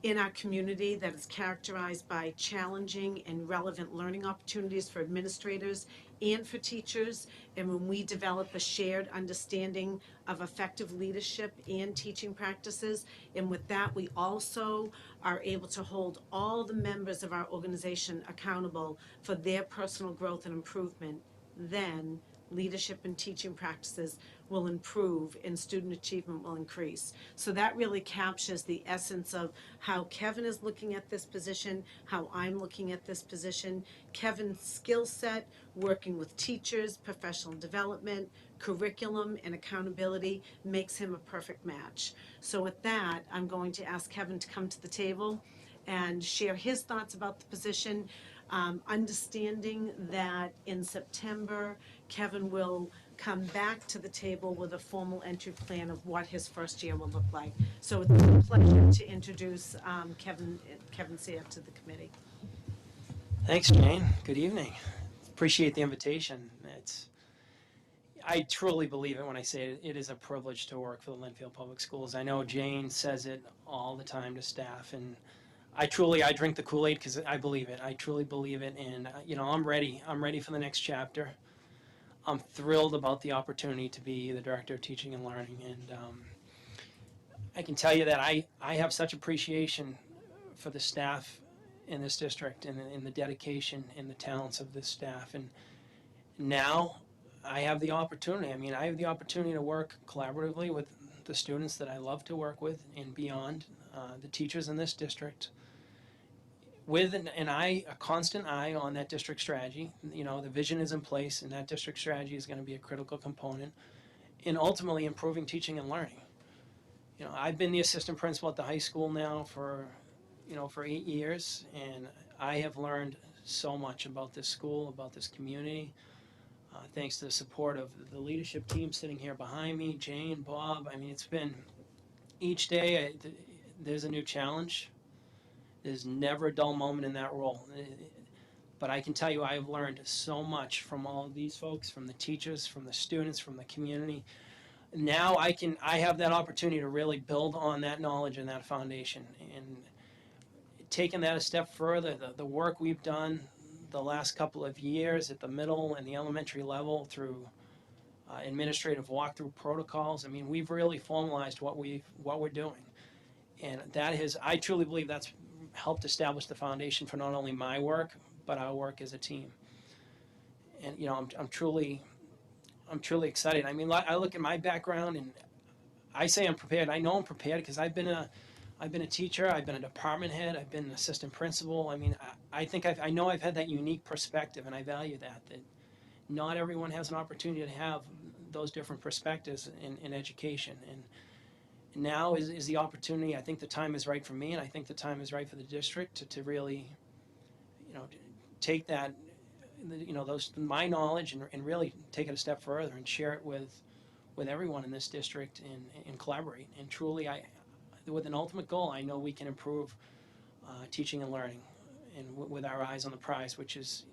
in our community that is characterized by challenging and relevant learning opportunities for administrators and for teachers, and when we develop a shared understanding of effective leadership and teaching practices, and with that we also are able to hold all the members of our organization accountable for their personal growth and improvement, then leadership and teaching practices will improve and student achievement will increase. So that really captures the essence of how Kevin is looking at this position, how I'm looking at this position. Kevin's skill set, working with teachers, professional development, curriculum, and accountability makes him a perfect match. So with that, I'm going to ask Kevin to come to the table and share his thoughts about the position, understanding that in September, Kevin will come back to the table with a formal entry plan of what his first year will look like. So it's a pleasure to introduce Kevin Sear to the committee. Thanks, Jane. Good evening. Appreciate the invitation. I truly believe it when I say it is a privilege to work for the Linfield Public Schools. I know Jane says it all the time to staff, and I drink the Kool-Aid because I believe it. I truly believe it, and I'm ready. I'm ready for the next chapter. I'm thrilled about the opportunity to be the Director of Teaching and Learning, and I can tell you that I have such appreciation for the staff in this district and the dedication and the talents of this staff. And now I have the opportunity. I have the opportunity to work collaboratively with the students that I love to work with and beyond, the teachers in this district, with a constant eye on that district strategy. The vision is in place, and that district strategy is going to be a critical component in ultimately improving teaching and learning. I've been the assistant principal at the high school now for 8 years, and I have learned so much about this school, about this community, thanks to the support of the leadership team sitting here behind me, Jane, Bob. It's been each day there's a new challenge. There's never a dull moment in that role. But I can tell you I have learned so much from all of these folks, from the teachers, from the students, from the community. Now I have that opportunity to really build on that knowledge and that foundation. And taking that a step further, the work we've done the last couple of years at the middle and the elementary level through administrative walkthrough protocols, we've really formalized what we're doing. And I truly believe that's helped establish the foundation for not only my work, but our work as a team. And I'm truly excited. I look at my background and I say I'm prepared. I know I'm prepared because I've been a teacher, I've been a department head, I've been an assistant principal. I know I've had that unique perspective, and I value that not everyone has an opportunity to have those different perspectives in education. And now is the opportunity. I think the time is right for me, and I think the time is right for the district to really, take that, my knowledge and really take it a step further and share it with everyone in this district and collaborate. And truly, with an ultimate goal, I know we can improve teaching and learning, and with our eyes on the prize, which is,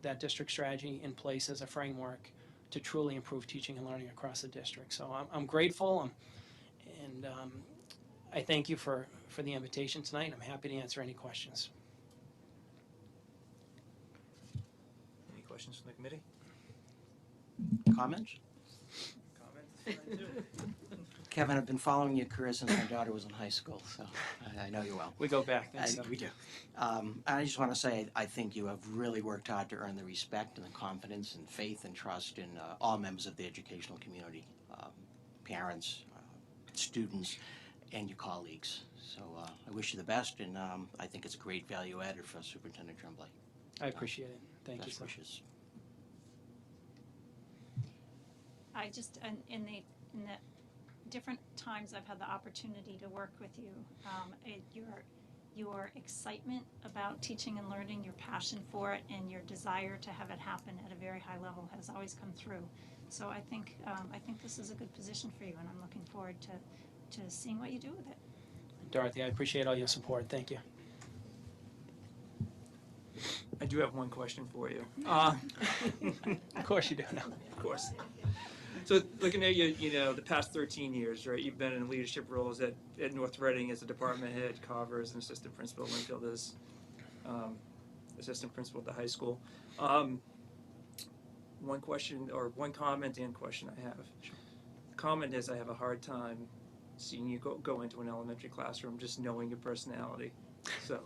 that district strategy in place as a framework to truly improve teaching and learning across the district. So I'm grateful. I thank you for the invitation tonight. I'm happy to answer any questions. Any questions from the committee? Comments? Comments? Kevin, I've been following your career since my daughter was in high school, so I know you well. We go back. Thanks, We do. I just want to say I think you have really worked hard to earn the respect and the confidence and faith and trust in all members of the educational community, parents, students, and your colleagues. So I wish you the best, and I think it's a great value added for Superintendent Tremblay. I appreciate it. Thank you, Best sir. wishes. I just, in the different times I've had the opportunity to work with you, your excitement about teaching and learning, your passion for it, and your desire to have it happen at a very high level has always come through. So I think this is a good position for you, and I'm looking forward to seeing what you do with it. Dorothy, I appreciate all your support. Thank you. I do have one question for you. Of course you do. No. Of course. So looking at you know, the past 13 years, right? You've been in leadership roles at North Reading as a department head, Carver as an assistant principal, Linfield as assistant principal at the high school. One question, or one comment and question I have. The comment is I have a hard time seeing you go into an elementary classroom just knowing your personality. So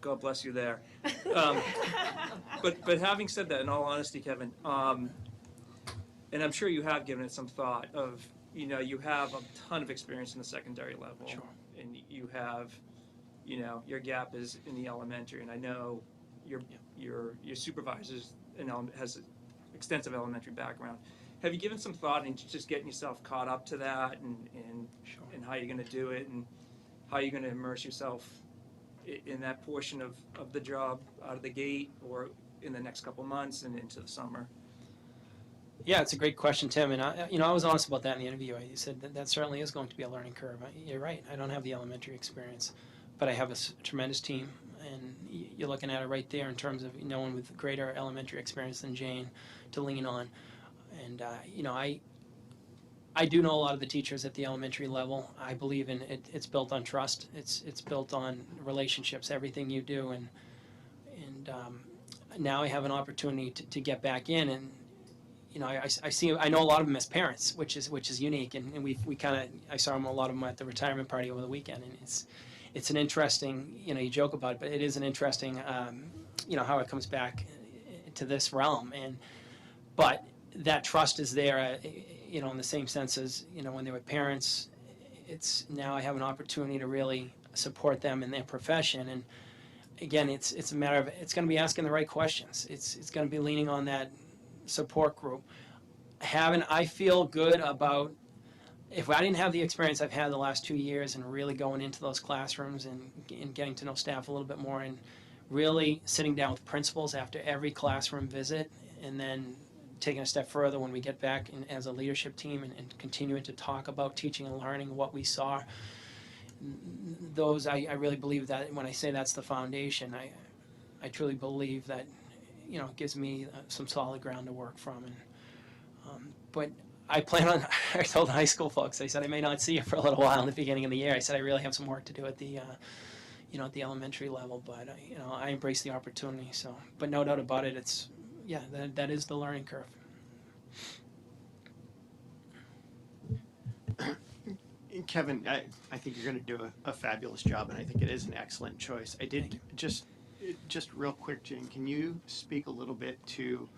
God bless you there. But having said that, in all honesty, Kevin, and I'm sure you have given it some thought of, you know, you have a ton of experience in the secondary level. Sure. And you have, you know, your gap is in the elementary, and I know your supervisor's has extensive elementary background. Have you given some thought into just getting yourself caught up to that and how you're going to do it and how you're going to immerse yourself in that portion of the job out of the gate or in the next couple months and into the summer? Yeah, it's a great question, Tim. And I was honest about that in the interview. You said that certainly is going to be a learning curve. You're right. I don't have the elementary experience, but I have a tremendous team, and you're looking at it right there in terms of no one with greater elementary experience than Jane to lean on. And I do know a lot of the teachers at the elementary level. I believe in it. It's built on trust. It's built on relationships. Everything you do, and now I have an opportunity to get back in and. You know, I know a lot of them as parents, which is unique, and we kind of I saw a lot of them at the retirement party over the weekend, and it's an interesting, you know, you joke about it, but it is an interesting, you know, how it comes back to this realm, but that trust is there, you know, in the same sense as, you know, when they were parents. It's now I have an opportunity to really support them in their profession, and again, it's a matter of it's going to be asking the right questions. It's going to be leaning on that support group. I feel good about, if I didn't have the experience I've had the last 2 years and really going into those classrooms and getting to know staff a little bit more and really sitting down with principals after every classroom visit and then taking a step further when we get back as a leadership team and continuing to talk about teaching and learning what we saw. Those, I really believe that when I say that's the foundation, I truly believe that, you know, it gives me some solid ground to work from. And but I plan on, I told the high school folks, I said I may not see you for a little while in the beginning of the year. I said I really have some work to do at the, you know, at the elementary level, but you know, I embrace the opportunity. So, but no doubt about it, that is the learning curve. Kevin, I think you're going to do a fabulous job, and I think it is an excellent choice. I did just real quick, Jane, can you speak a little bit to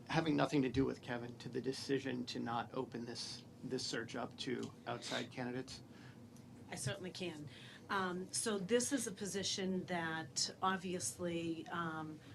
having nothing to do with Kevin, to the decision to not open this search up to outside candidates? I certainly can. So this is a position that obviously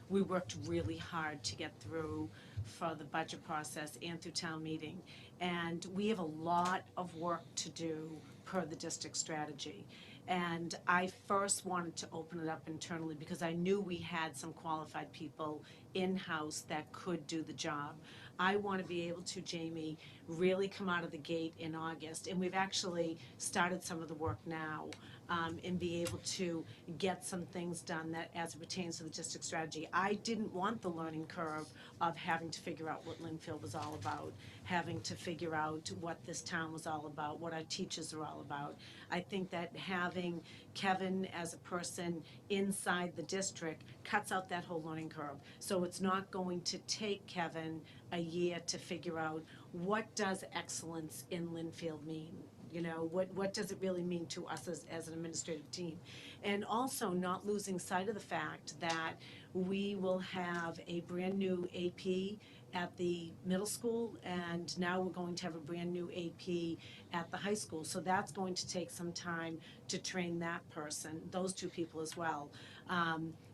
we worked really hard to get through for the budget process and through town meeting. And we have a lot of work to do per the district strategy. And I first wanted to open it up internally because I knew we had some qualified people in-house that could do the job. I want to be able to, Jamie, really come out of the gate in August, and we've actually started some of the work now, and be able to get some things done that as it pertains to the district strategy. I didn't want the learning curve of having to figure out what Linfield was all about, having to figure out what this town was all about, what our teachers are all about. I think that having Kevin as a person inside the district cuts out that whole learning curve. So it's not going to take Kevin a year to figure out what does excellence in Linfield mean. You know, what does it really mean to us as an administrative team? And also not losing sight of the fact that we will have a brand new AP at the middle school, and now we're going to have a brand new AP at the high school. So that's going to take some time to train that person, those two people as well.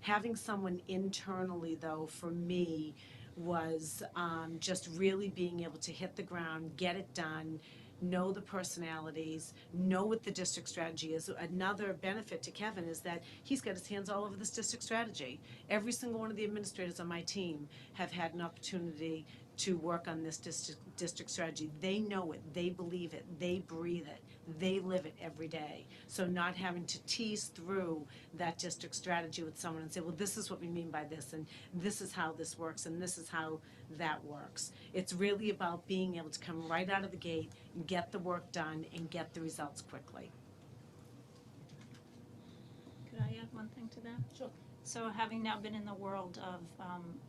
Having someone internally, though, for me, was just really being able to hit the ground, get it done, know the personalities, know what the district strategy is. Another benefit to Kevin is that he's got his hands all over this district strategy. Every single one of the administrators on my team have had an opportunity to work on this district strategy. They know it, they believe it, they breathe it, they live it every day. So not having to tease through that district strategy with someone and say, well, this is what we mean by this, and this is how this works, and this is how that works. It's really about being able to come right out of the gate, get the work done, and get the results quickly. Could I add one thing to that? Sure. So having now been in the world of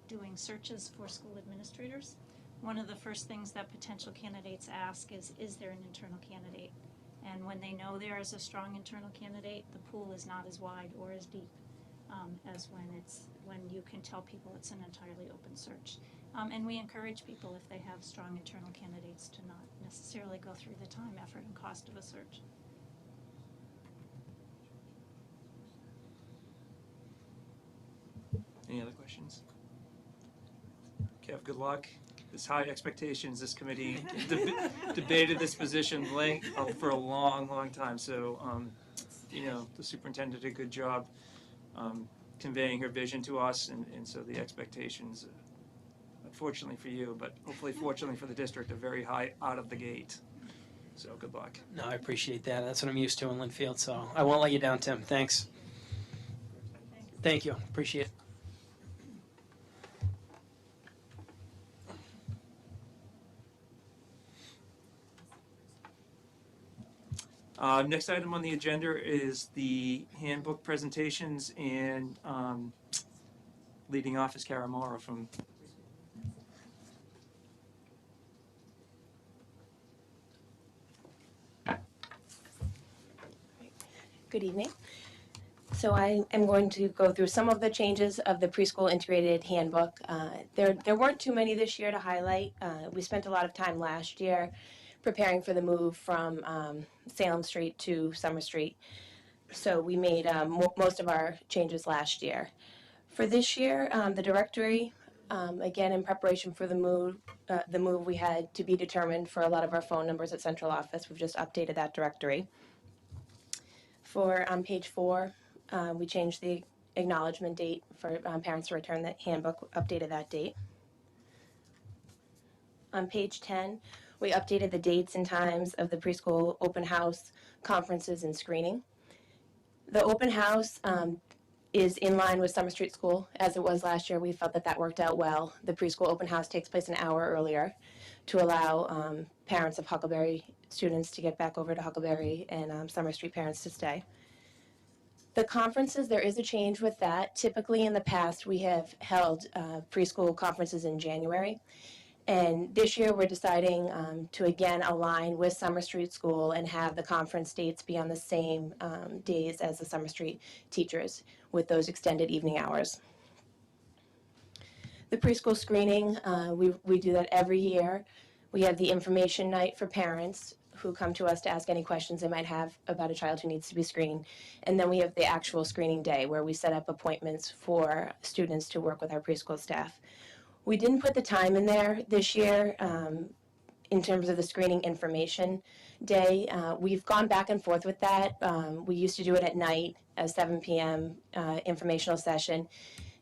doing searches for school administrators, one of the first things that potential candidates ask is there an internal candidate? And when they know there is a strong internal candidate, the pool is not as wide or as deep as when you can tell people it's an entirely open search. And we encourage people, if they have strong internal candidates, to not necessarily go through the time, effort, and cost of a search. Any other questions? Kev, good luck. There's high expectations. This committee debated this position for a long, long time. So, you know, the superintendent did a good job conveying her vision to us, and so the expectations, unfortunately for you, but hopefully fortunately for the district, are very high out of the gate. So good luck. No, I appreciate that. That's what I'm used to in Linfield, so I won't let you down, Tim. Thanks. Thank you. Appreciate it. Next item on the agenda is the handbook presentations, and leading off is Kara Morrow from. Good evening. So I am going to go through some of the changes of the preschool integrated handbook. There weren't too many this year to highlight. We spent a lot of time last year preparing for the move from Salem Street to Summer Street. So we made most of our changes last year. For this year, the directory, again in preparation for the move we had to be determined for a lot of our phone numbers at central office. We've just updated that directory. For on page 4, we changed the acknowledgement date for parents to return the handbook, updated that date. On page 10, we updated the dates and times of the preschool open house, conferences, and screening. The open house is in line with Summer Street School, as it was last year. We felt that worked out well. The preschool open house takes place an hour earlier to allow parents of Huckleberry students to get back over to Huckleberry and Summer Street parents to stay. The conferences, there is a change with that. Typically in the past, we have held preschool conferences in January. And this year we're deciding to again align with Summer Street School and have the conference dates be on the same days as the Summer Street teachers with those extended evening hours. The preschool screening, we do that every year. We have the information night for parents who come to us to ask any questions they might have about a child who needs to be screened. And then we have the actual screening day where we set up appointments for students to work with our preschool staff. We didn't put the time in there this year in terms of the screening information day. We've gone back and forth with that. We used to do it at night, a 7 p.m. Informational session.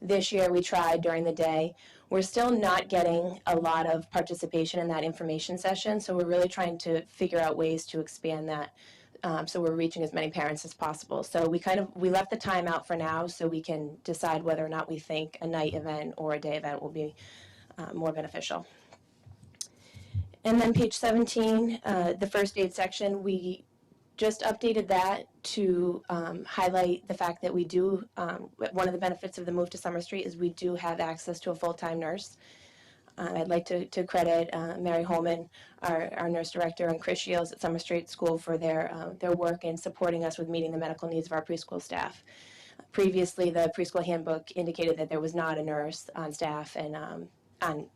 This year we tried during the day. We're still not getting a lot of participation in that information session, so we're really trying to figure out ways to expand that so we're reaching as many parents as possible. So we left the time out for now so we can decide whether or not we think a night event or a day event will be more beneficial. And then page 17, the first aid section, we just updated that to highlight the fact that we do, one of the benefits of the move to Summer Street is we do have access to a full-time nurse. I'd like to credit Mary Holman, our nurse director, and Chris Shields at Summer Street School for their work in supporting us with meeting the medical needs of our preschool staff. Previously, the preschool handbook indicated that there was not a nurse on staff and on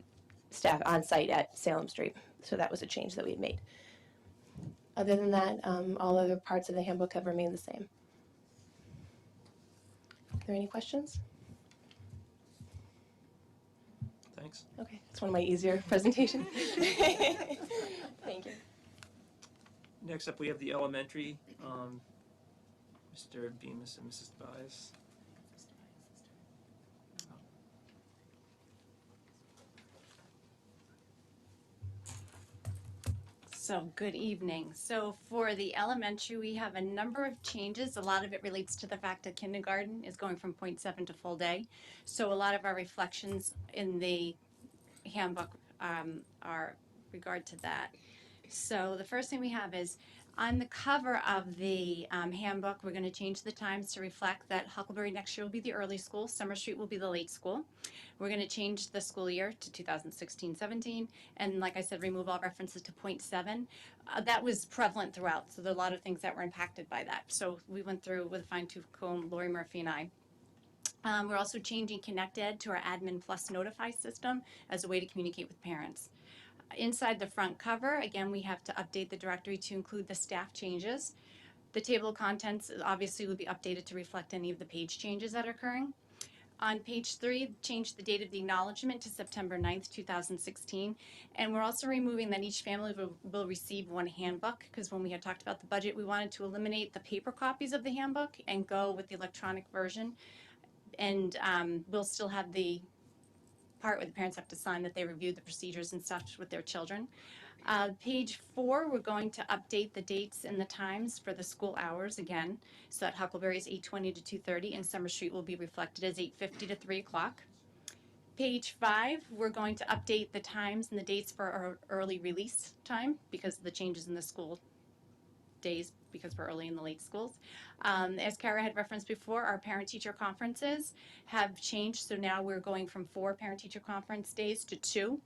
site at Salem Street. So that was a change that we had made. Other than that, all other parts of the handbook have remained the same. Are there any questions? Thanks. Okay, it's one of my easier presentations. Thank you. Next up, we have the elementary, Mr. Bemis and Mrs. Tobias. So, good evening. So for the elementary, we have a number of changes. A lot of it relates to the fact that kindergarten is going from 0.7 to full day. So a lot of our reflections in the handbook are regard to that. So the first thing we have is on the cover of the handbook, we're going to change the times to reflect that Huckleberry next year will be the early school, Summer Street will be the late school. We're going to change the school year to 2016-17, and like I said, remove all references to 0.7. That was prevalent throughout, so there are a lot of things that were impacted by that. So we went through with a fine-tooth comb, Lori Murphy and I. We're also changing ConnectEd to our Admin Plus Notify system as a way to communicate with parents. Inside the front cover, again, we have to update the directory to include the staff changes. The table of contents obviously will be updated to reflect any of the page changes that are occurring. On page 3, change the date of the acknowledgement to September 9th, 2016. And we're also removing that each family will receive one handbook, because when we had talked about the budget, we wanted to eliminate the paper copies of the handbook and go with the electronic version. And we'll still have the part where the parents have to sign that they reviewed the procedures and stuff with their children. Page 4, we're going to update the dates and the times for the school hours again, so that Huckleberry is 8:20 to 2:30 and Summer Street will be reflected as 8:50 to 3 o'clock. Page 5, we're going to update the times and the dates for our early release time because of the changes in the school days because we're early in the late schools. As Kara had referenced before, our parent-teacher conferences have changed, so now we're going from 4 parent-teacher conference days to 2,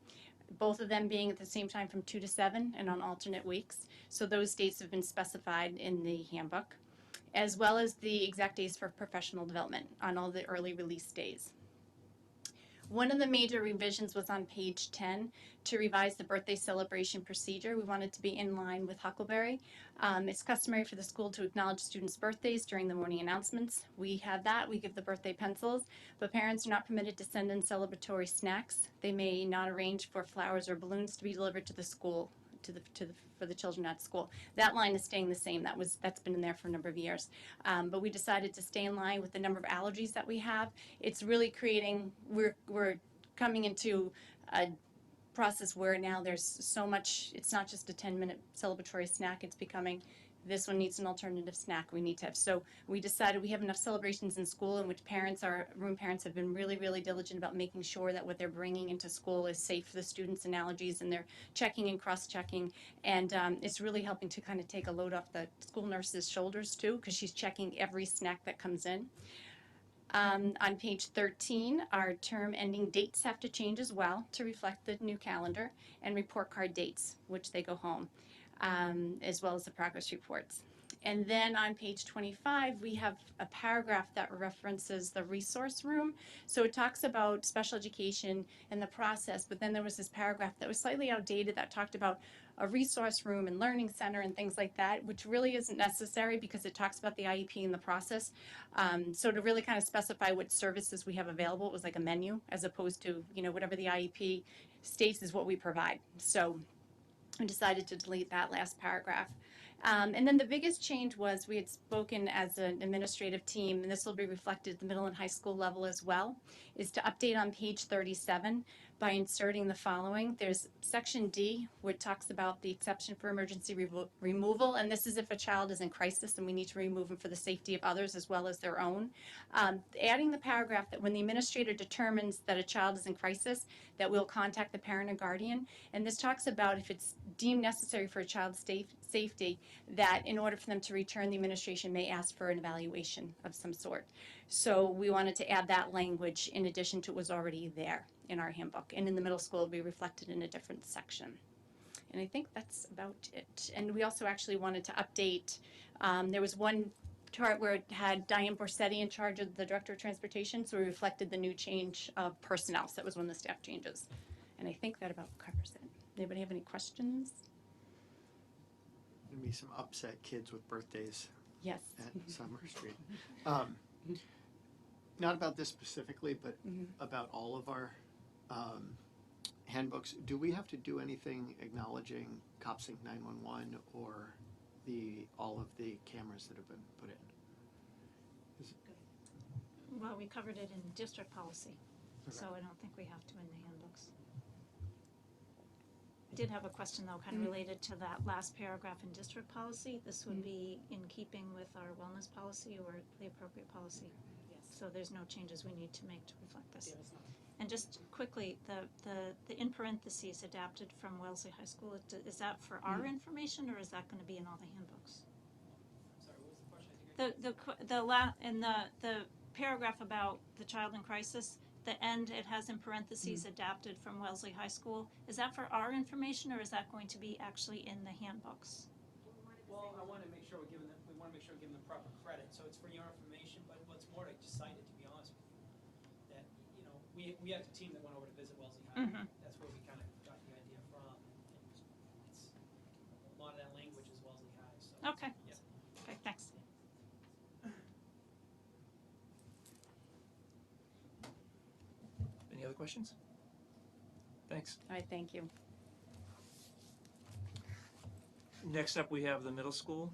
both of them being at the same time from 2 to 7 and on alternate weeks. So those dates have been specified in the handbook, as well as the exact days for professional development on all the early release days. One of the major revisions was on page 10 to revise the birthday celebration procedure. We wanted to be in line with Huckleberry. It's customary for the school to acknowledge students' birthdays during the morning announcements. We have that. We give the birthday pencils, but parents are not permitted to send in celebratory snacks. They may not arrange for flowers or balloons to be delivered to the school, for the children at school. That line is staying the same. That's been in there for a number of years. But we decided to stay in line with the number of allergies that we have. It's really creating, we're coming into a process where now there's so much, it's not just a 10-minute celebratory snack, it's becoming, this one needs an alternative snack we need to have. So we decided we have enough celebrations in school in which room parents have been really, really diligent about making sure that what they're bringing into school is safe for the students and allergies, and they're checking and cross-checking. And it's really helping to kind of take a load off the school nurse's shoulders too, because she's checking every snack that comes in. On page 13, our term ending dates have to change as well to reflect the new calendar, and report card dates, which they go home. As well as the progress reports. And then on page 25, we have a paragraph that references the resource room. So it talks about special education and the process, but then there was this paragraph that was slightly outdated that talked about a resource room and learning center and things like that, which really isn't necessary because it talks about the IEP and the process. So to really kind of specify what services we have available, it was like a menu as opposed to, whatever the IEP states is what we provide. So I decided to delete that last paragraph. And then the biggest change was we had spoken as an administrative team, and this will be reflected at the middle and high school level as well, is to update on page 37 by inserting the following. There's section D, where it talks about the exception for emergency removal, and this is if a child is in crisis and we need to remove them for the safety of others as well as their own. Adding the paragraph that when the administrator determines that a child is in crisis, that we'll contact the parent or guardian. And this talks about if it's deemed necessary for a child's safety, that in order for them to return, the administration may ask for an evaluation of some sort. So we wanted to add that language in addition to what was already there in our handbook. And in the middle school, it'll be reflected in a different section. And I think that's about it. And we also actually wanted to update, there was one chart where it had Diane Borsetti in charge of the Director of Transportation, so we reflected the new change of personnel. So that was one of the staff changes. And I think that about covers it. Anybody have any questions? Gonna be some upset kids with birthdays. Yes. At Summer Street. Not about this specifically, but about all of our handbooks. Do we have to do anything acknowledging CopSync 911 or all of the cameras that have been put in? Well, we covered it in district policy, so I don't think we have to in the handbooks. I did have a question though, kind of related to that last paragraph in district policy. This would be in keeping with our wellness policy or the appropriate policy. Yes. So there's no changes we need to make to reflect this. And just quickly, the in parentheses adapted from Wellesley High School, is that for our information or is that going to be in all the handbooks? Sorry, what was the question? In the paragraph about the child in crisis, the end, it has in parentheses adapted from Wellesley High School. Is that for our information or is that going to be actually in the handbooks? Well, I want to make sure we want to make sure we're giving them proper credit. So it's for your information, but what's more to just cite it, to be honest with you. That, you know, we had a team that went over to visit Wellesley High. That's where we kind of got the idea from. And it's a lot of that language is Wellesley High. So Okay. Yeah. Okay, thanks. Any other questions? Thanks. All right, thank you. Next up, we have the middle school.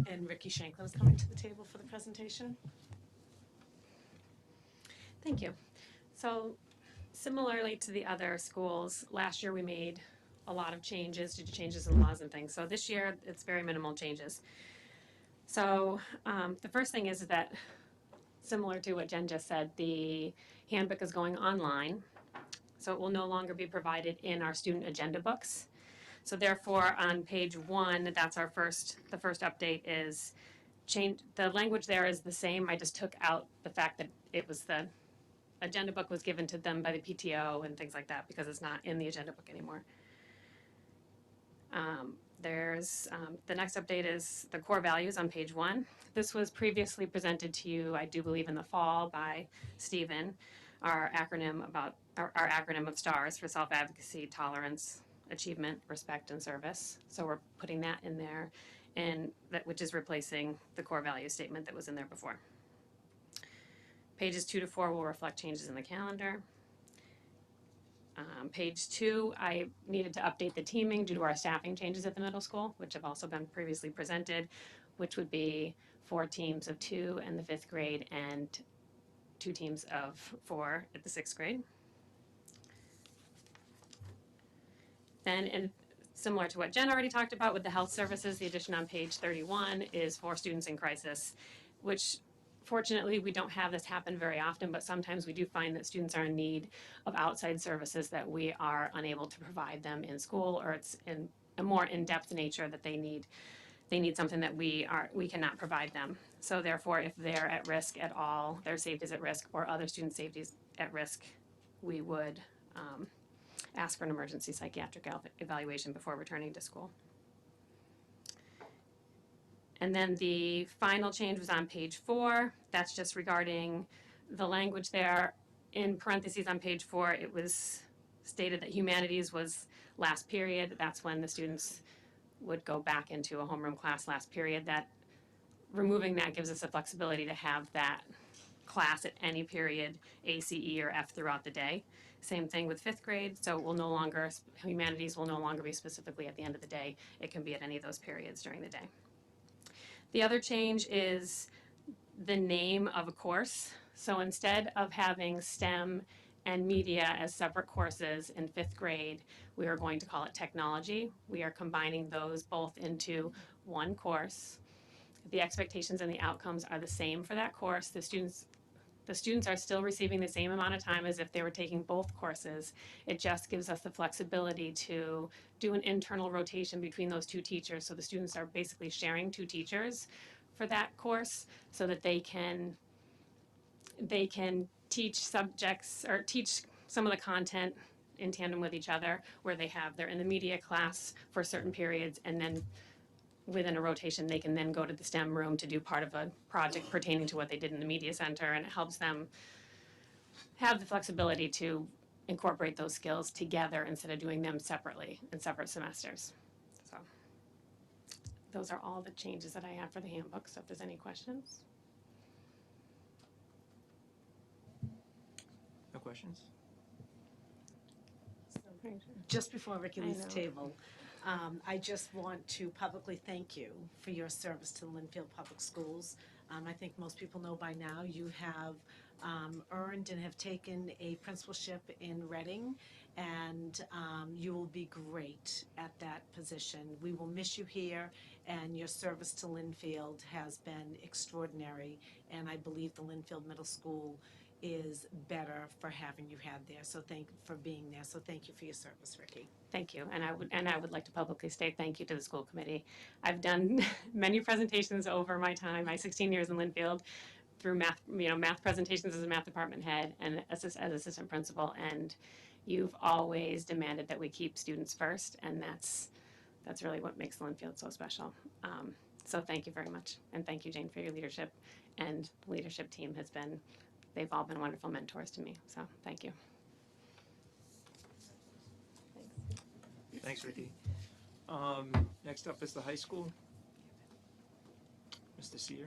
And Ricky Shanklin is coming to the table for the presentation. Thank you. So similarly to the other schools, last year we made a lot of changes due to changes in laws and things. So this year it's very minimal changes. So the first thing is that, similar to what Jen just said, the handbook is going online. So it will no longer be provided in our student agenda books. So therefore, on page 1, that's the first update is change. The language there is the same. I just took out the fact that it was the agenda book was given to them by the PTO and things like that because it's not in the agenda book anymore. The next update is the core values on page 1. This was previously presented to you, I do believe, in the fall by Stephen, our acronym of STARS for self-advocacy, tolerance, achievement, respect, and service. So we're putting that in there, and which is replacing the core value statement that was in there before. Pages 2 to 4 will reflect changes in the calendar. Page 2, I needed to update the teaming due to our staffing changes at the middle school, which have also been previously presented, which would be 4 teams of 2 in the 5th grade and 2 teams of 4 at the 6th grade. Then, and similar to what Jen already talked about with the health services, the addition on page 31 is for students in crisis, which fortunately we don't have this happen very often, but sometimes we do find that students are in need of outside services that we are unable to provide them in school, or it's in a more in-depth nature that they need something that we cannot provide them. So therefore, if they're at risk at all, their safety is at risk, or other student safety is at risk, we would ask for an emergency psychiatric evaluation before returning to school. And then the final change was on page 4. That's just regarding the language there. In parentheses on page 4, it was stated that humanities was last period. That's when the students would go back into a homeroom class last period. That removing that gives us the flexibility to have that class at any period, A, C, E, or F throughout the day. Same thing with 5th grade, so humanities will no longer be specifically at the end of the day. It can be at any of those periods during the day. The other change is the name of a course. So instead of having STEM and media as separate courses in 5th grade, we are going to call it technology. We are combining those both into one course. The expectations and the outcomes are the same for that course. The students are still receiving the same amount of time as if they were taking both courses. It just gives us the flexibility to do an internal rotation between those two teachers. So the students are basically sharing 2 teachers for that course so that they can teach subjects or teach some of the content in tandem with each other, where they're in the media class for certain periods, and then within a rotation they can then go to the STEM room to do part of a project pertaining to what they did in the media center, and it helps them have the flexibility to incorporate those skills together instead of doing them separately in separate semesters. So those are all the changes that I have for the handbook, so if there's any questions. No questions? Just before Ricky I leaves the know. table, I just want to publicly thank you for your service to the Linfield Public Schools. I think most people know by now you have earned and have taken a principalship in Reading, and you will be great at that position. We will miss you here, and your service to Linfield has been extraordinary, and I believe the Linfield Middle School is better for having you had there. So thank for being there. So thank you for your service, Ricky. Thank you, and I would like to publicly state thank you to the school committee. I've done many presentations over my time, my 16 years in Linfield, through math presentations as a math department head and as assistant principal, and you've always demanded that we keep students first, and that's really what makes Linfield so special. So thank you very much, and thank you, Jane, for your leadership, and the leadership team they've all been wonderful mentors to me, so thank you. Thanks, Ricky. Next up is the high school. Mr. Seer.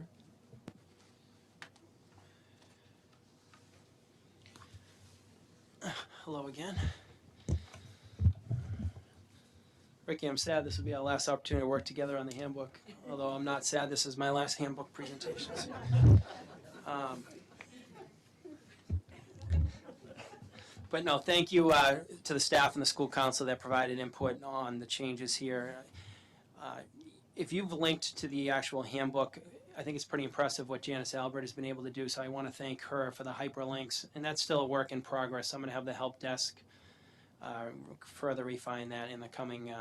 Hello again. Ricky, I'm sad this will be our last opportunity to work together on the handbook, although I'm not sad this is my last handbook presentation. But no, thank you to the staff and the school council that provided input on the changes here. If you've linked to the actual handbook, I think it's pretty impressive what Janice Albert has been able to do, so I want to thank her for the hyperlinks, and that's still a work in progress. I'm going to have the help desk further refine that in the coming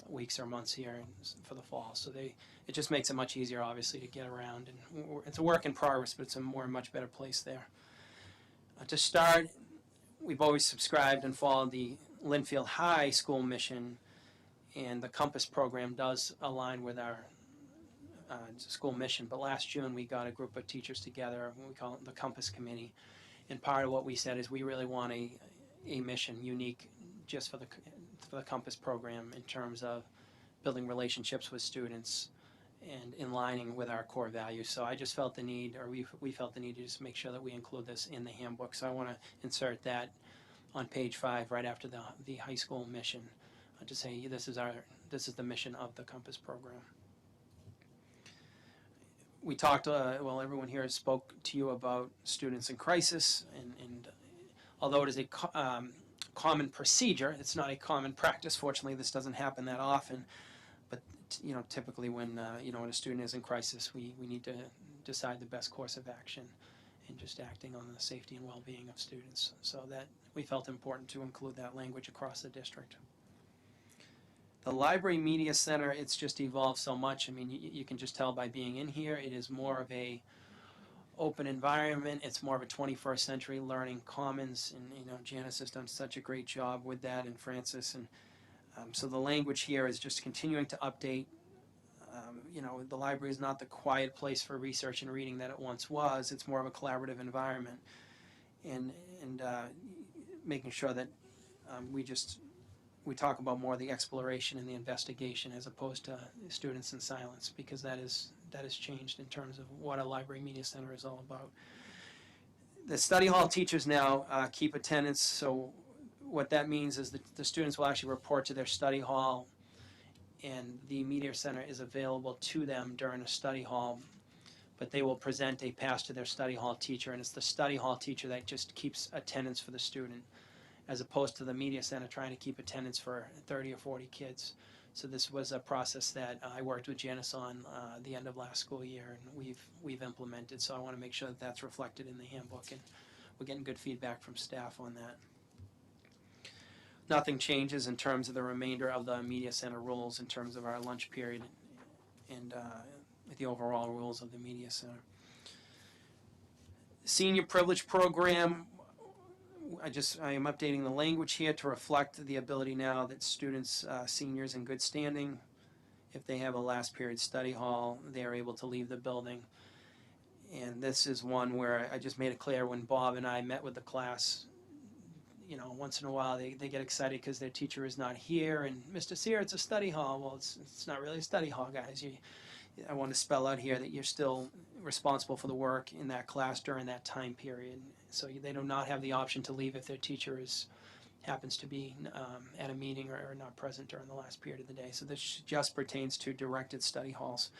weeks or months here for the fall. So it just makes it much easier, obviously, to get around, and it's a work in progress, but it's a much better place there. To start, we've always subscribed and followed the Linfield High School mission, and the Compass program does align with our school mission. But last June, we got a group of teachers together, we call it the Compass Committee, and part of what we said is we really want a mission unique just for the Compass program in terms of building relationships with students and in lining with our core values. So I just felt the need, or we felt the need to just make sure that we include this in the handbook. So I want to insert that on page 5 right after the high school mission to say this is the mission of the Compass program. We talked, everyone here spoke to you about students in crisis, and although it is a common procedure, it's not a common practice. Fortunately, this doesn't happen that often. But typically when when a student is in crisis, we need to decide the best course of action, and just acting on the safety and well-being of students. So that we felt important to include that language across the district. The Library Media Center, it's just evolved so much. I mean, you can just tell by being in here, it is more of a open environment. It's more of a 21st century learning commons, and Janice has done such a great job with that, and Francis, and so the language here is just continuing to update. The library is not the quiet place for research and reading that it once was. It's more of a collaborative environment, and making sure that we talk about more of the exploration and the investigation as opposed to students in silence, because that has changed in terms of what a library media center is all about. The study hall teachers now keep attendance, so what that means is that the students will actually report to their study hall, and the media center is available to them during a study hall. but they will present a pass to their study hall teacher, and it's the study hall teacher that just keeps attendance for the student, as opposed to the media center trying to keep attendance for 30 or 40 kids. So this was a process that I worked with Janice on the end of last school year, and we've implemented. So I want to make sure that that's reflected in the handbook, and we're getting good feedback from staff on that. Nothing changes in terms of the remainder of the media center rules in terms of our lunch period and the overall rules of the media center. Senior privilege program, I am updating the language here to reflect the ability now that students, seniors in good standing, if they have a last period study hall, they are able to leave the building. And this is one where I just made it clear when Bob and I met with the class, you know, once in a while they get excited because their teacher is not here, and Mr. Sear, it's a study hall. Well, it's not really a study hall, guys. I want to spell out here that you're still responsible for the work in that class during that time period. So they do not have the option to leave if their teacher happens to be at a meeting or not present during the last period of the day. So this just pertains to directed study halls.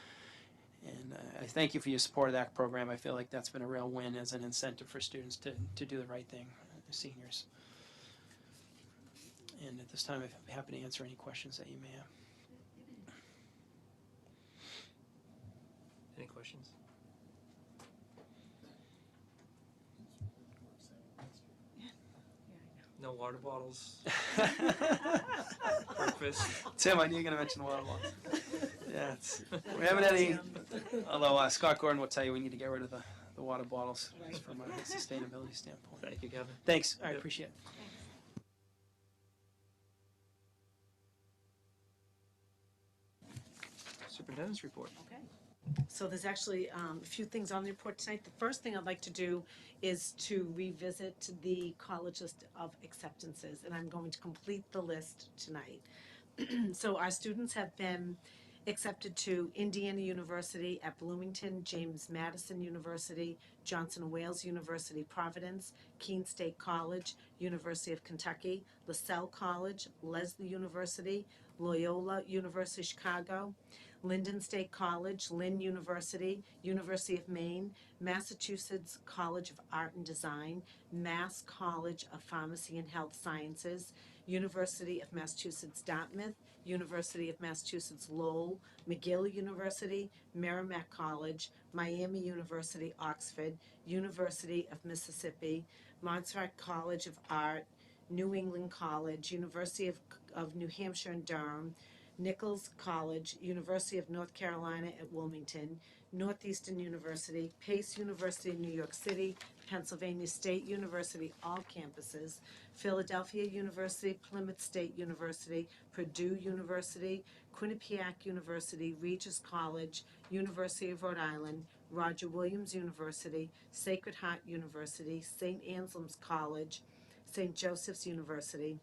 And I thank you for your support of that program. I feel like that's been a real win as an incentive for students to do the right thing, seniors. And at this time, I'm happy to answer any questions that you may have. Any questions? No water bottles. Breakfast. Tim, I knew you were going to mention the water bottles. Yeah, we haven't had any. Although Scott Gordon will tell you we need to get rid of the water bottles just from a sustainability standpoint. Thank you, Kevin. Thanks. I appreciate it. Superintendent's report. Okay. So there's actually a few things on the report tonight. The first thing I'd like to do is to revisit the college list of acceptances, and I'm going to complete the list tonight. So our students have been accepted to Indiana University at Bloomington, James Madison University, Johnson Wales University, Providence, Keene State College, University of Kentucky, LaSalle College, Lesley University, Loyola University Chicago, Linden State College, Lynn University, University of Maine, Massachusetts College of Art and Design, Mass College of Pharmacy and Health Sciences, University of Massachusetts Dartmouth, University of Massachusetts Lowell, McGill University, Merrimack College, Miami University Oxford, University of Mississippi, Montserrat College of Art, New England College, University of New Hampshire and Durham, Nichols College, University of North Carolina at Wilmington, Northeastern University, Pace University in New York City, Pennsylvania State University, all campuses, Philadelphia University, Plymouth State University, Purdue University, Quinnipiac University, Regis College, University of Rhode Island, Roger Williams University, Sacred Heart University, St. Anselm's College, St. Joseph's University,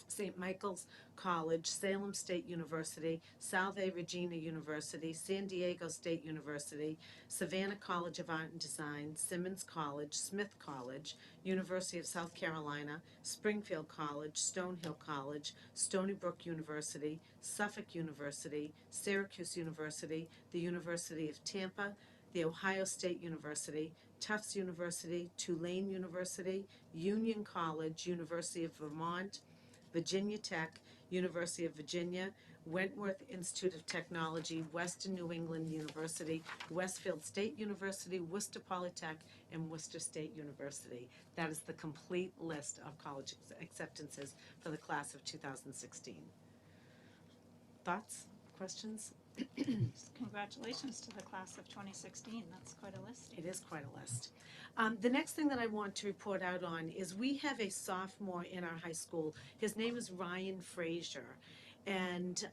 St. Michael's College, Salem State University, Salve Regina University, San Diego State University, Savannah College of Art and Design, Simmons College, Smith College, University of South Carolina, Springfield College, Stonehill College, Stony Brook University, Suffolk University, Syracuse University, the University of Tampa, the Ohio State University, Tufts University, Tulane University, Union College, University of Vermont, Virginia Tech, University of Virginia, Wentworth Institute of Technology, Western New England University, Westfield State University, Worcester Polytech, and Worcester State University. That is the complete list of college acceptances for the class of 2016. Thoughts? Questions? Congratulations to the class of 2016. That's quite a list. It is quite a list. The next thing that I want to report out on is we have a sophomore in our high school. His name is Ryan Frazier, and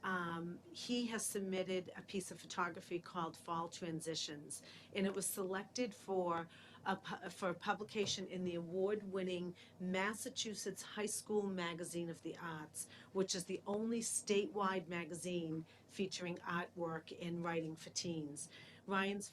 he has submitted a piece of photography called Fall Transitions, and it was selected for publication in the award-winning Massachusetts High School Magazine of the Arts, which is the only statewide magazine featuring artwork and writing for teens. Ryan's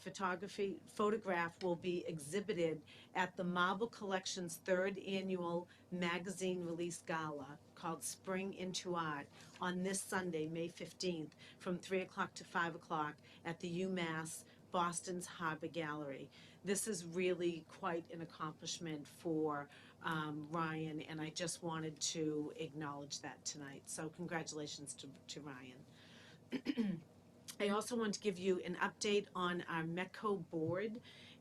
photograph will be exhibited at the Marble Collection's 3rd annual magazine release gala called Spring into Art on this Sunday, May 15th, from 3 o'clock to 5 o'clock at the UMass Boston's Harbor Gallery. This is really quite an accomplishment for Ryan, and I just wanted to acknowledge that tonight. So congratulations to Ryan. I also want to give you an update on our METCO board.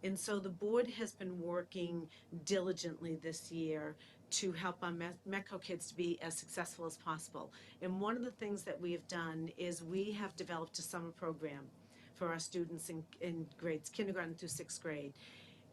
And so the board has been working diligently this year to help our METCO kids to be as successful as possible. And one of the things that we have done is we have developed a summer program for our students in grades kindergarten through 6th grade.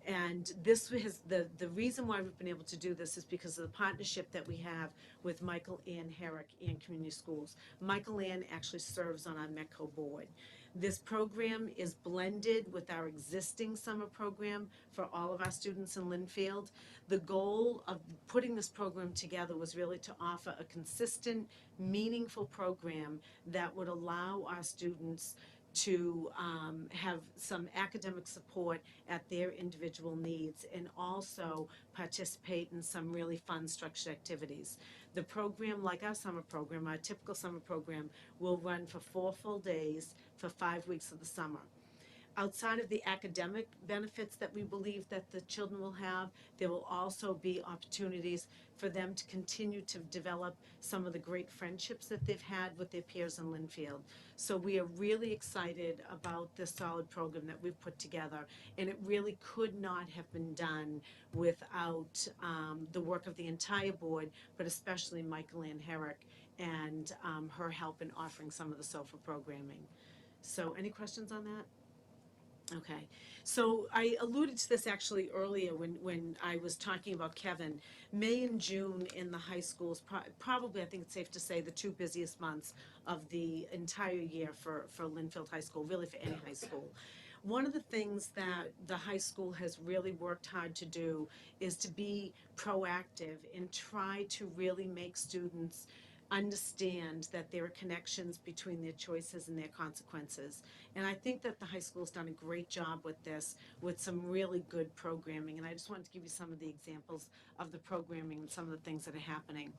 And this has the reason why we've been able to do this is because of the partnership that we have with Michael Ann Herrick and Community Schools. Michael Ann actually serves on our METCO board. This program is blended with our existing summer program for all of our students in Linfield. The goal of putting this program together was really to offer a consistent, meaningful program that would allow our students to have some academic support at their individual needs and also participate in some really fun structured activities. The program, like our summer program, our typical summer program, will run for 4 full days for 5 weeks of the summer. Outside of the academic benefits that we believe that the children will have, there will also be opportunities for them to continue to develop some of the great friendships that they've had with their peers in Linfield. So we are really excited about this solid program that we've put together, and it really could not have been done without the work of the entire board, but especially Michael Ann Herrick and her help in offering some of the SOFA programming. So any questions on that? Okay, so I alluded to this actually earlier when I was talking about Kevin. May and June in the high schools, probably I think it's safe to say the 2 busiest months of the entire year for Linfield High School, really for any high school. One of the things that the high school has really worked hard to do is to be proactive and try to really make students understand that there are connections between their choices and their consequences. And I think that the high school has done a great job with this, with some really good programming. And I just wanted to give you some of the examples of the programming and some of the things that are happening.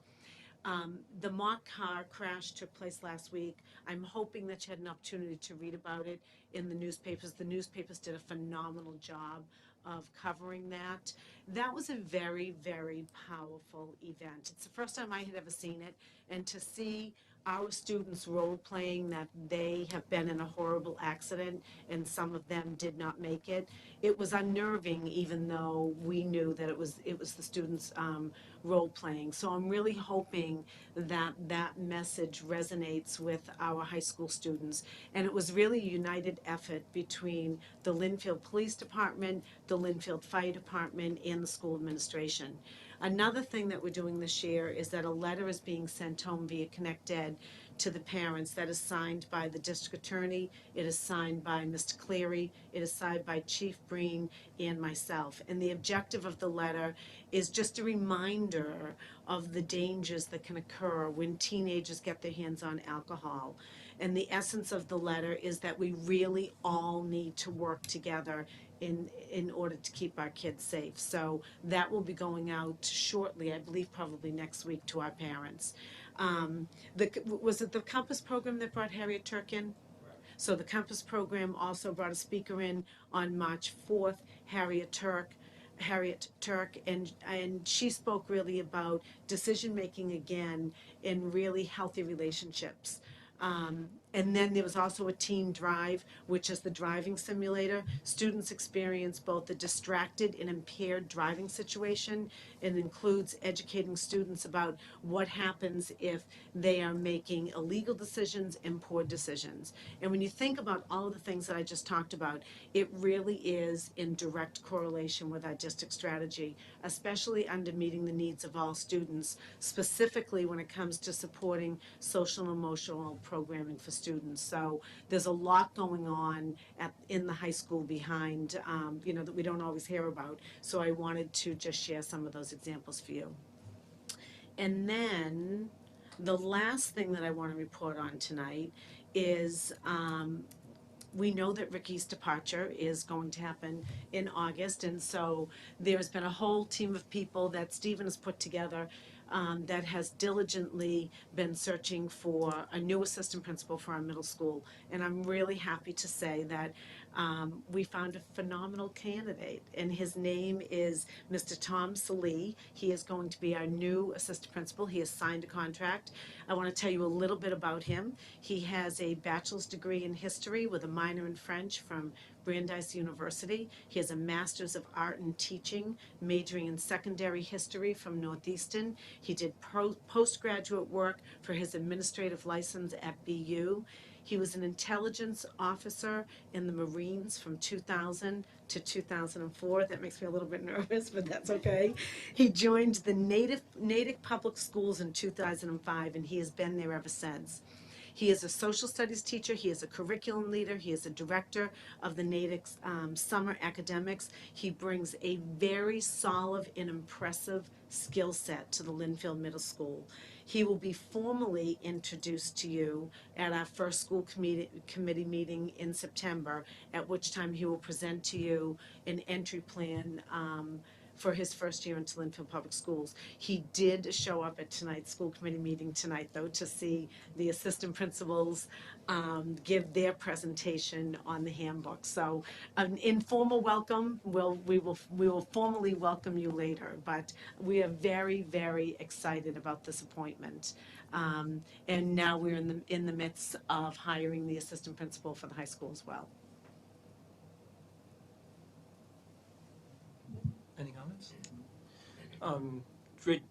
The mock car crash took place last week. I'm hoping that you had an opportunity to read about it in the newspapers. The newspapers did a phenomenal job of covering that. That was a very, very powerful event. It's the first time I had ever seen it, and to see our students role playing that they have been in a horrible accident and some of them did not make it. It was unnerving, even though we knew that it was the students role playing. So I'm really hoping that that message resonates with our high school students. And it was really a united effort between the Linfield Police Department, the Linfield Fire Department, and the school administration. Another thing that we're doing this year is that a letter is being sent home via ConnectEd to the parents that is signed by the district attorney, it is signed by Mr. Cleary, it is signed by Chief Breen and myself. And the objective of the letter is just a reminder of the dangers that can occur when teenagers get their hands on alcohol. And the essence of the letter is that we really all need to work together in order to keep our kids safe. So that will be going out shortly, I believe probably next week, to our parents. Was it the Compass program that brought Harriet Turk in? So the Compass program also brought a speaker in on March 4th, Harriet Turk, and she spoke really about decision making again in really healthy relationships. And then there was also a teen drive, which is the driving simulator. Students experience both the distracted and impaired driving situation. It includes educating students about what happens if they are making illegal decisions and poor decisions. And when you think about all of the things that I just talked about, it really is in direct correlation with our district strategy, especially under meeting the needs of all students, specifically when it comes to supporting social and emotional programming for students. So there's a lot going on in the high school behind, that we don't always hear about. So I wanted to just share some of those examples for you. And then the last thing that I want to report on tonight is we know that Ricky's departure is going to happen in August, and so there's been a whole team of people that Stephen has put together that has diligently been searching for a new assistant principal for our middle school. And I'm really happy to say that we found a phenomenal candidate, and his name is Mr. Tom Salee. He is going to be our new assistant principal. He has signed a contract. I want to tell you a little bit about him. He has a bachelor's degree in history with a minor in French from Brandeis University. He has a master's of art in teaching, majoring in secondary history from Northeastern. He did postgraduate work for his administrative license at BU. He was an intelligence officer in the Marines from 2000 to 2004. That makes me a little bit nervous, but that's okay. He joined the Natick Public Schools in 2005, and he has been there ever since. He is a social studies teacher. He is a curriculum leader. He is a director of the Natick Summer Academics. He brings a very solid and impressive skill set to the Linfield Middle School. He will be formally introduced to you at our first school committee meeting in September, at which time he will present to you an entry plan for his first year into Linfield Public Schools. He did show up at tonight's school committee meeting tonight, though, to see the assistant principals give their presentation on the handbook. So an informal welcome. We will formally welcome you later, but we are very, very excited about this appointment. And now we're in the midst of hiring the assistant principal for the high school as well. Any comments?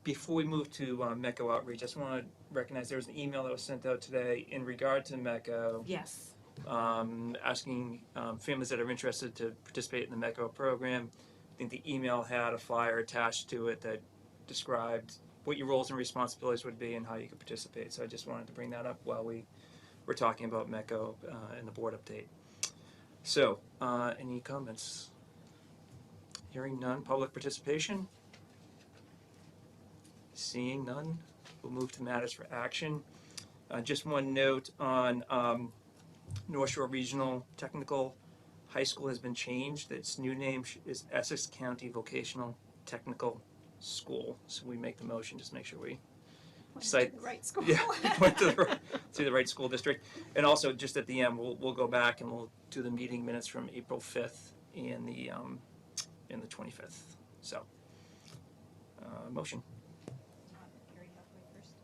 Before we move to MECO outreach, I just want to recognize there was an email that was sent out today in regard to MECO. Yes. Asking families that are interested to participate in the MECO program. I think the email had a flyer attached to it that described what your roles and responsibilities would be and how you could participate. So I just wanted to bring that up while we were talking about MECO and the board update. So, any comments? Hearing none, public participation? Seeing none, we'll move to matters for action. Just one note on North Shore Regional Technical High School has been changed. Its new name is Essex County Vocational Technical School. So we make the motion, just make sure we cite the right school. Yeah, point to the right school district. And also, just at the end, we'll go back and we'll do the meeting minutes from April 5th and the 25th. So, motion.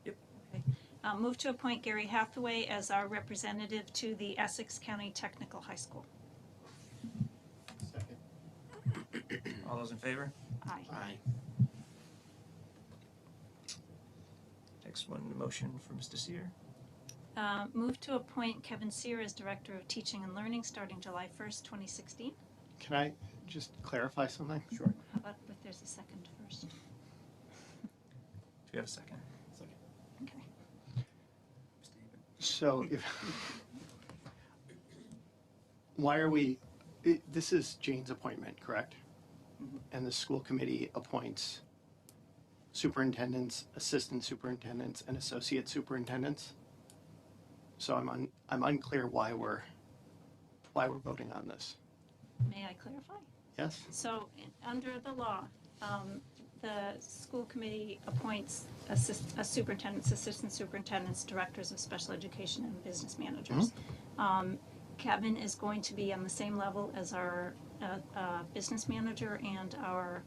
Yep. Okay. Move to appoint Gary Hathaway as our representative to the Essex County Technical High School. All those in favor? Aye. Aye. Next one, the motion for Mr. Seer. Move to appoint Kevin Sear as Director of Teaching and Learning starting July 1st, 2016. Can I just clarify something? Sure. Do How about if there's a second first? we have a second? Okay. So if, why are we, this is Jane's appointment, correct? And the school committee appoints superintendents, assistant superintendents, and associate superintendents? So I'm unclear why we're voting on this. May I clarify? Yes? So, under the law, the school committee appoints superintendents, assistant superintendents, directors of special education, and business managers. Kevin is going to be on the same level as our business manager and our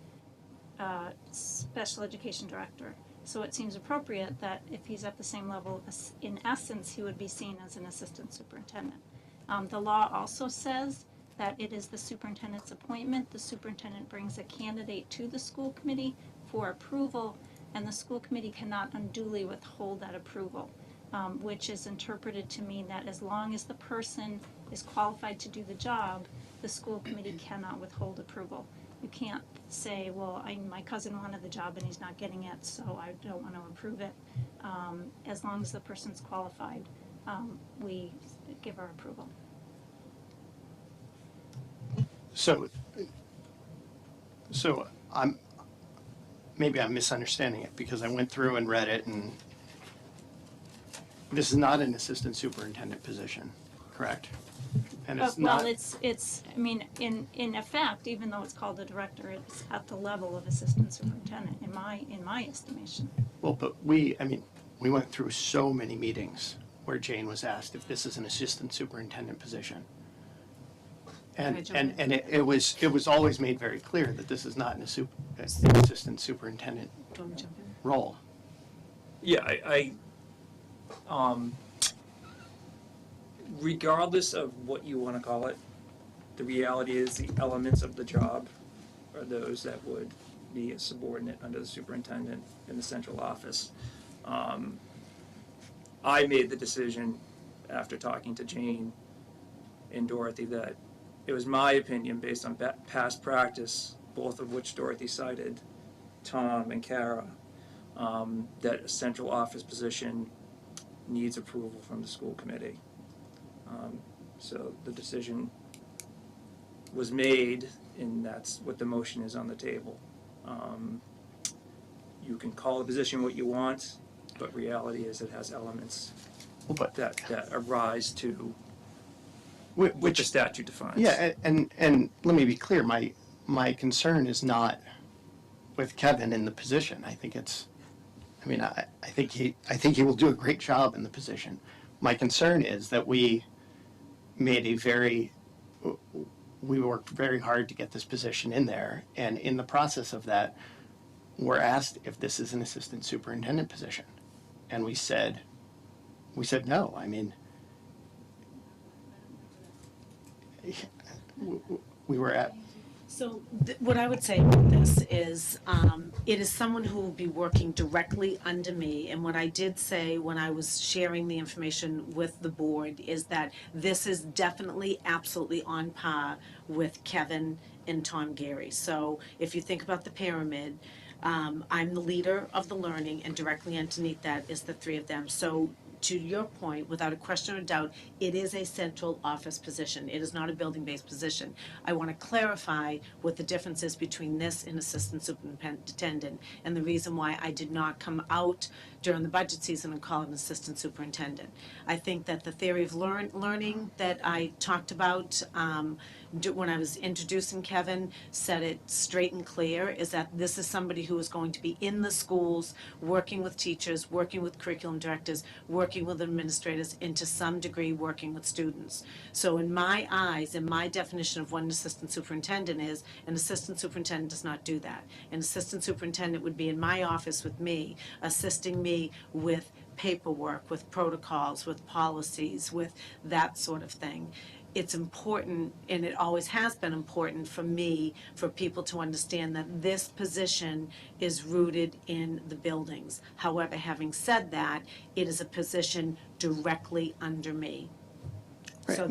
special education director. So it seems appropriate that if he's at the same level, in essence, he would be seen as an assistant superintendent. The law also says that it is the superintendent's appointment. The superintendent brings a candidate to the school committee for approval, and the school committee cannot unduly withhold that approval, which is interpreted to mean that as long as the person is qualified to do the job, the school committee cannot withhold approval. You can't say, well, my cousin wanted the job and he's not getting it, so I don't want to approve it. As long as the person's qualified, we give our approval. So maybe I'm misunderstanding it because I went through and read it, and this is not an assistant superintendent position, correct? And it's not. Well, it's. I mean, in effect, even though it's called a director, it's at the level of assistant superintendent in my estimation. Well, but we went through so many meetings where Jane was asked if this is an assistant superintendent position. And it was always made very clear that this is not an assistant superintendent role. Yeah, regardless of what you want to call it, the reality is the elements of the job are those that would be a subordinate under the superintendent in the central office. I made the decision after talking to Jane and Dorothy that it was my opinion, based on past practice, both of which Dorothy cited, Tom and Kara, that a central office position needs approval from the school committee. So the decision was made, and that's what the motion is on the table. You can call the position what you want, but reality is it has elements that arise to what the statute defines. Yeah, and let me be clear, my concern is not with Kevin in the position. I think he will do a great job in the position. My concern is that we worked very hard to get this position in there, and in the process of that, we're asked if this is an assistant superintendent position, and we said no. I mean, we were at. So what I would say about this is, it is someone who will be working directly under me. And what I did say when I was sharing the information with the board is that this is definitely absolutely on par with Kevin and Tom Gary. So if you think about the pyramid, I'm the leader of the learning, and directly underneath that is the three of them. So to your point, without a question or doubt, it is a central office position. It is not a building-based position. I want to clarify what the difference is between this and assistant superintendent, and the reason why I did not come out during the budget season and call it an assistant superintendent. I think that the theory of learning that I talked about when I was introducing Kevin said it straight and clear, is that this is somebody who is going to be in the schools, working with teachers, working with curriculum directors, working with administrators, and to some degree working with students. So in my eyes, in my definition of what an assistant superintendent is, an assistant superintendent does not do that. An assistant superintendent would be in my office with me, assisting me with paperwork, with protocols, with policies, with that sort of thing. It's important, and it always has been important for me, for people to understand that this position is rooted in the buildings. However, having said that, it is a position directly under me. Right. So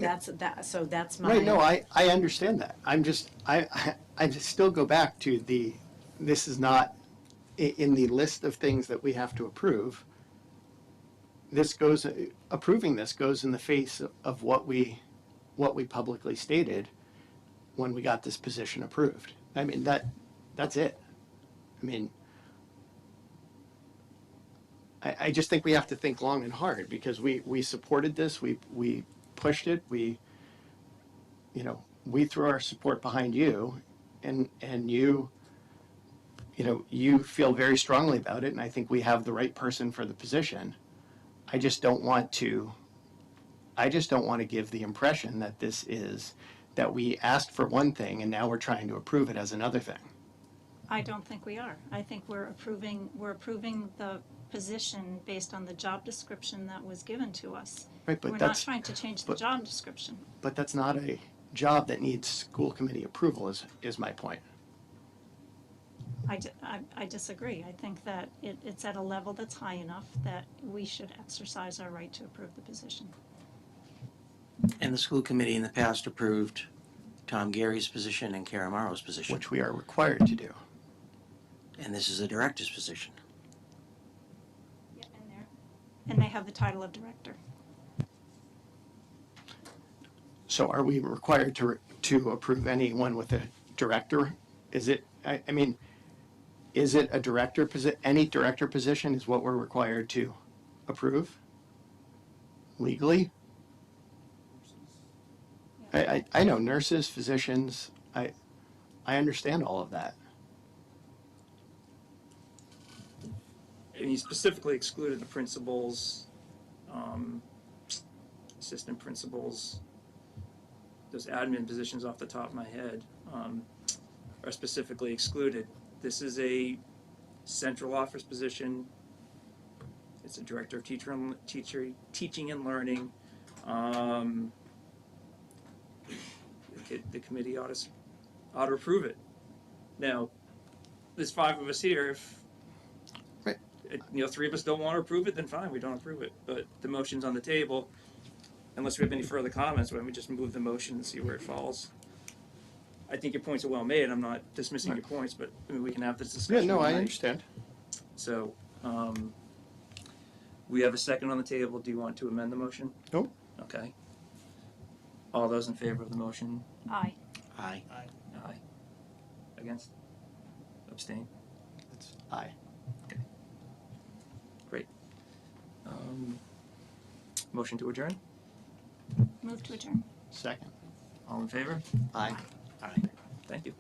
that's my. Right, no, I understand that. I just still go back to this is not in the list of things that we have to approve. Approving this goes in the face of what we publicly stated when we got this position approved. I mean, that's it. I mean, I just think we have to think long and hard, because we supported this, we pushed it, we threw our support behind you, and you feel very strongly about it, and I think we have the right person for the position. I just don't want to give the impression that that we asked for one thing and now we're trying to approve it as another thing. I don't think we are. I think we're approving the position based on the job description that was given to us. Right, but we're not trying to change the job description. But that's not a job that needs school committee approval, is my point. I disagree. I think that it's at a level that's high enough that we should exercise our right to approve the position. And the school committee in the past approved Tom Gary's position and Kara Morrow's position. Which we are required to do. And this is a director's position. Yeah, and they have the title of director. So are we required to approve anyone with a director? Is it, I mean, is it a director position? Any director position is what we're required to approve legally? I know nurses, physicians, I understand all of that. And he specifically excluded the principals, assistant principals, those admin positions off the top of my head, are specifically excluded. This is a central office position. It's a director of teaching and learning. The committee ought to approve it. Now, there's 5 of us here. If three of us don't want to approve it, then fine, we don't approve it. But the motion's on the table. Unless we have any further comments, why don't we just move the motion and see where it falls? I think your points are well made. I'm not dismissing your points, but I mean, we can have this discussion. Yeah, no, I tonight. understand. So, we have a second on the table. Do you want to amend the motion? Nope. Okay. All those in favor of the motion? Aye. Aye. Aye. Against? Abstain? It's aye. Okay. Great. Motion to adjourn? Move to adjourn. Second. All in favor? Aye. Thank you.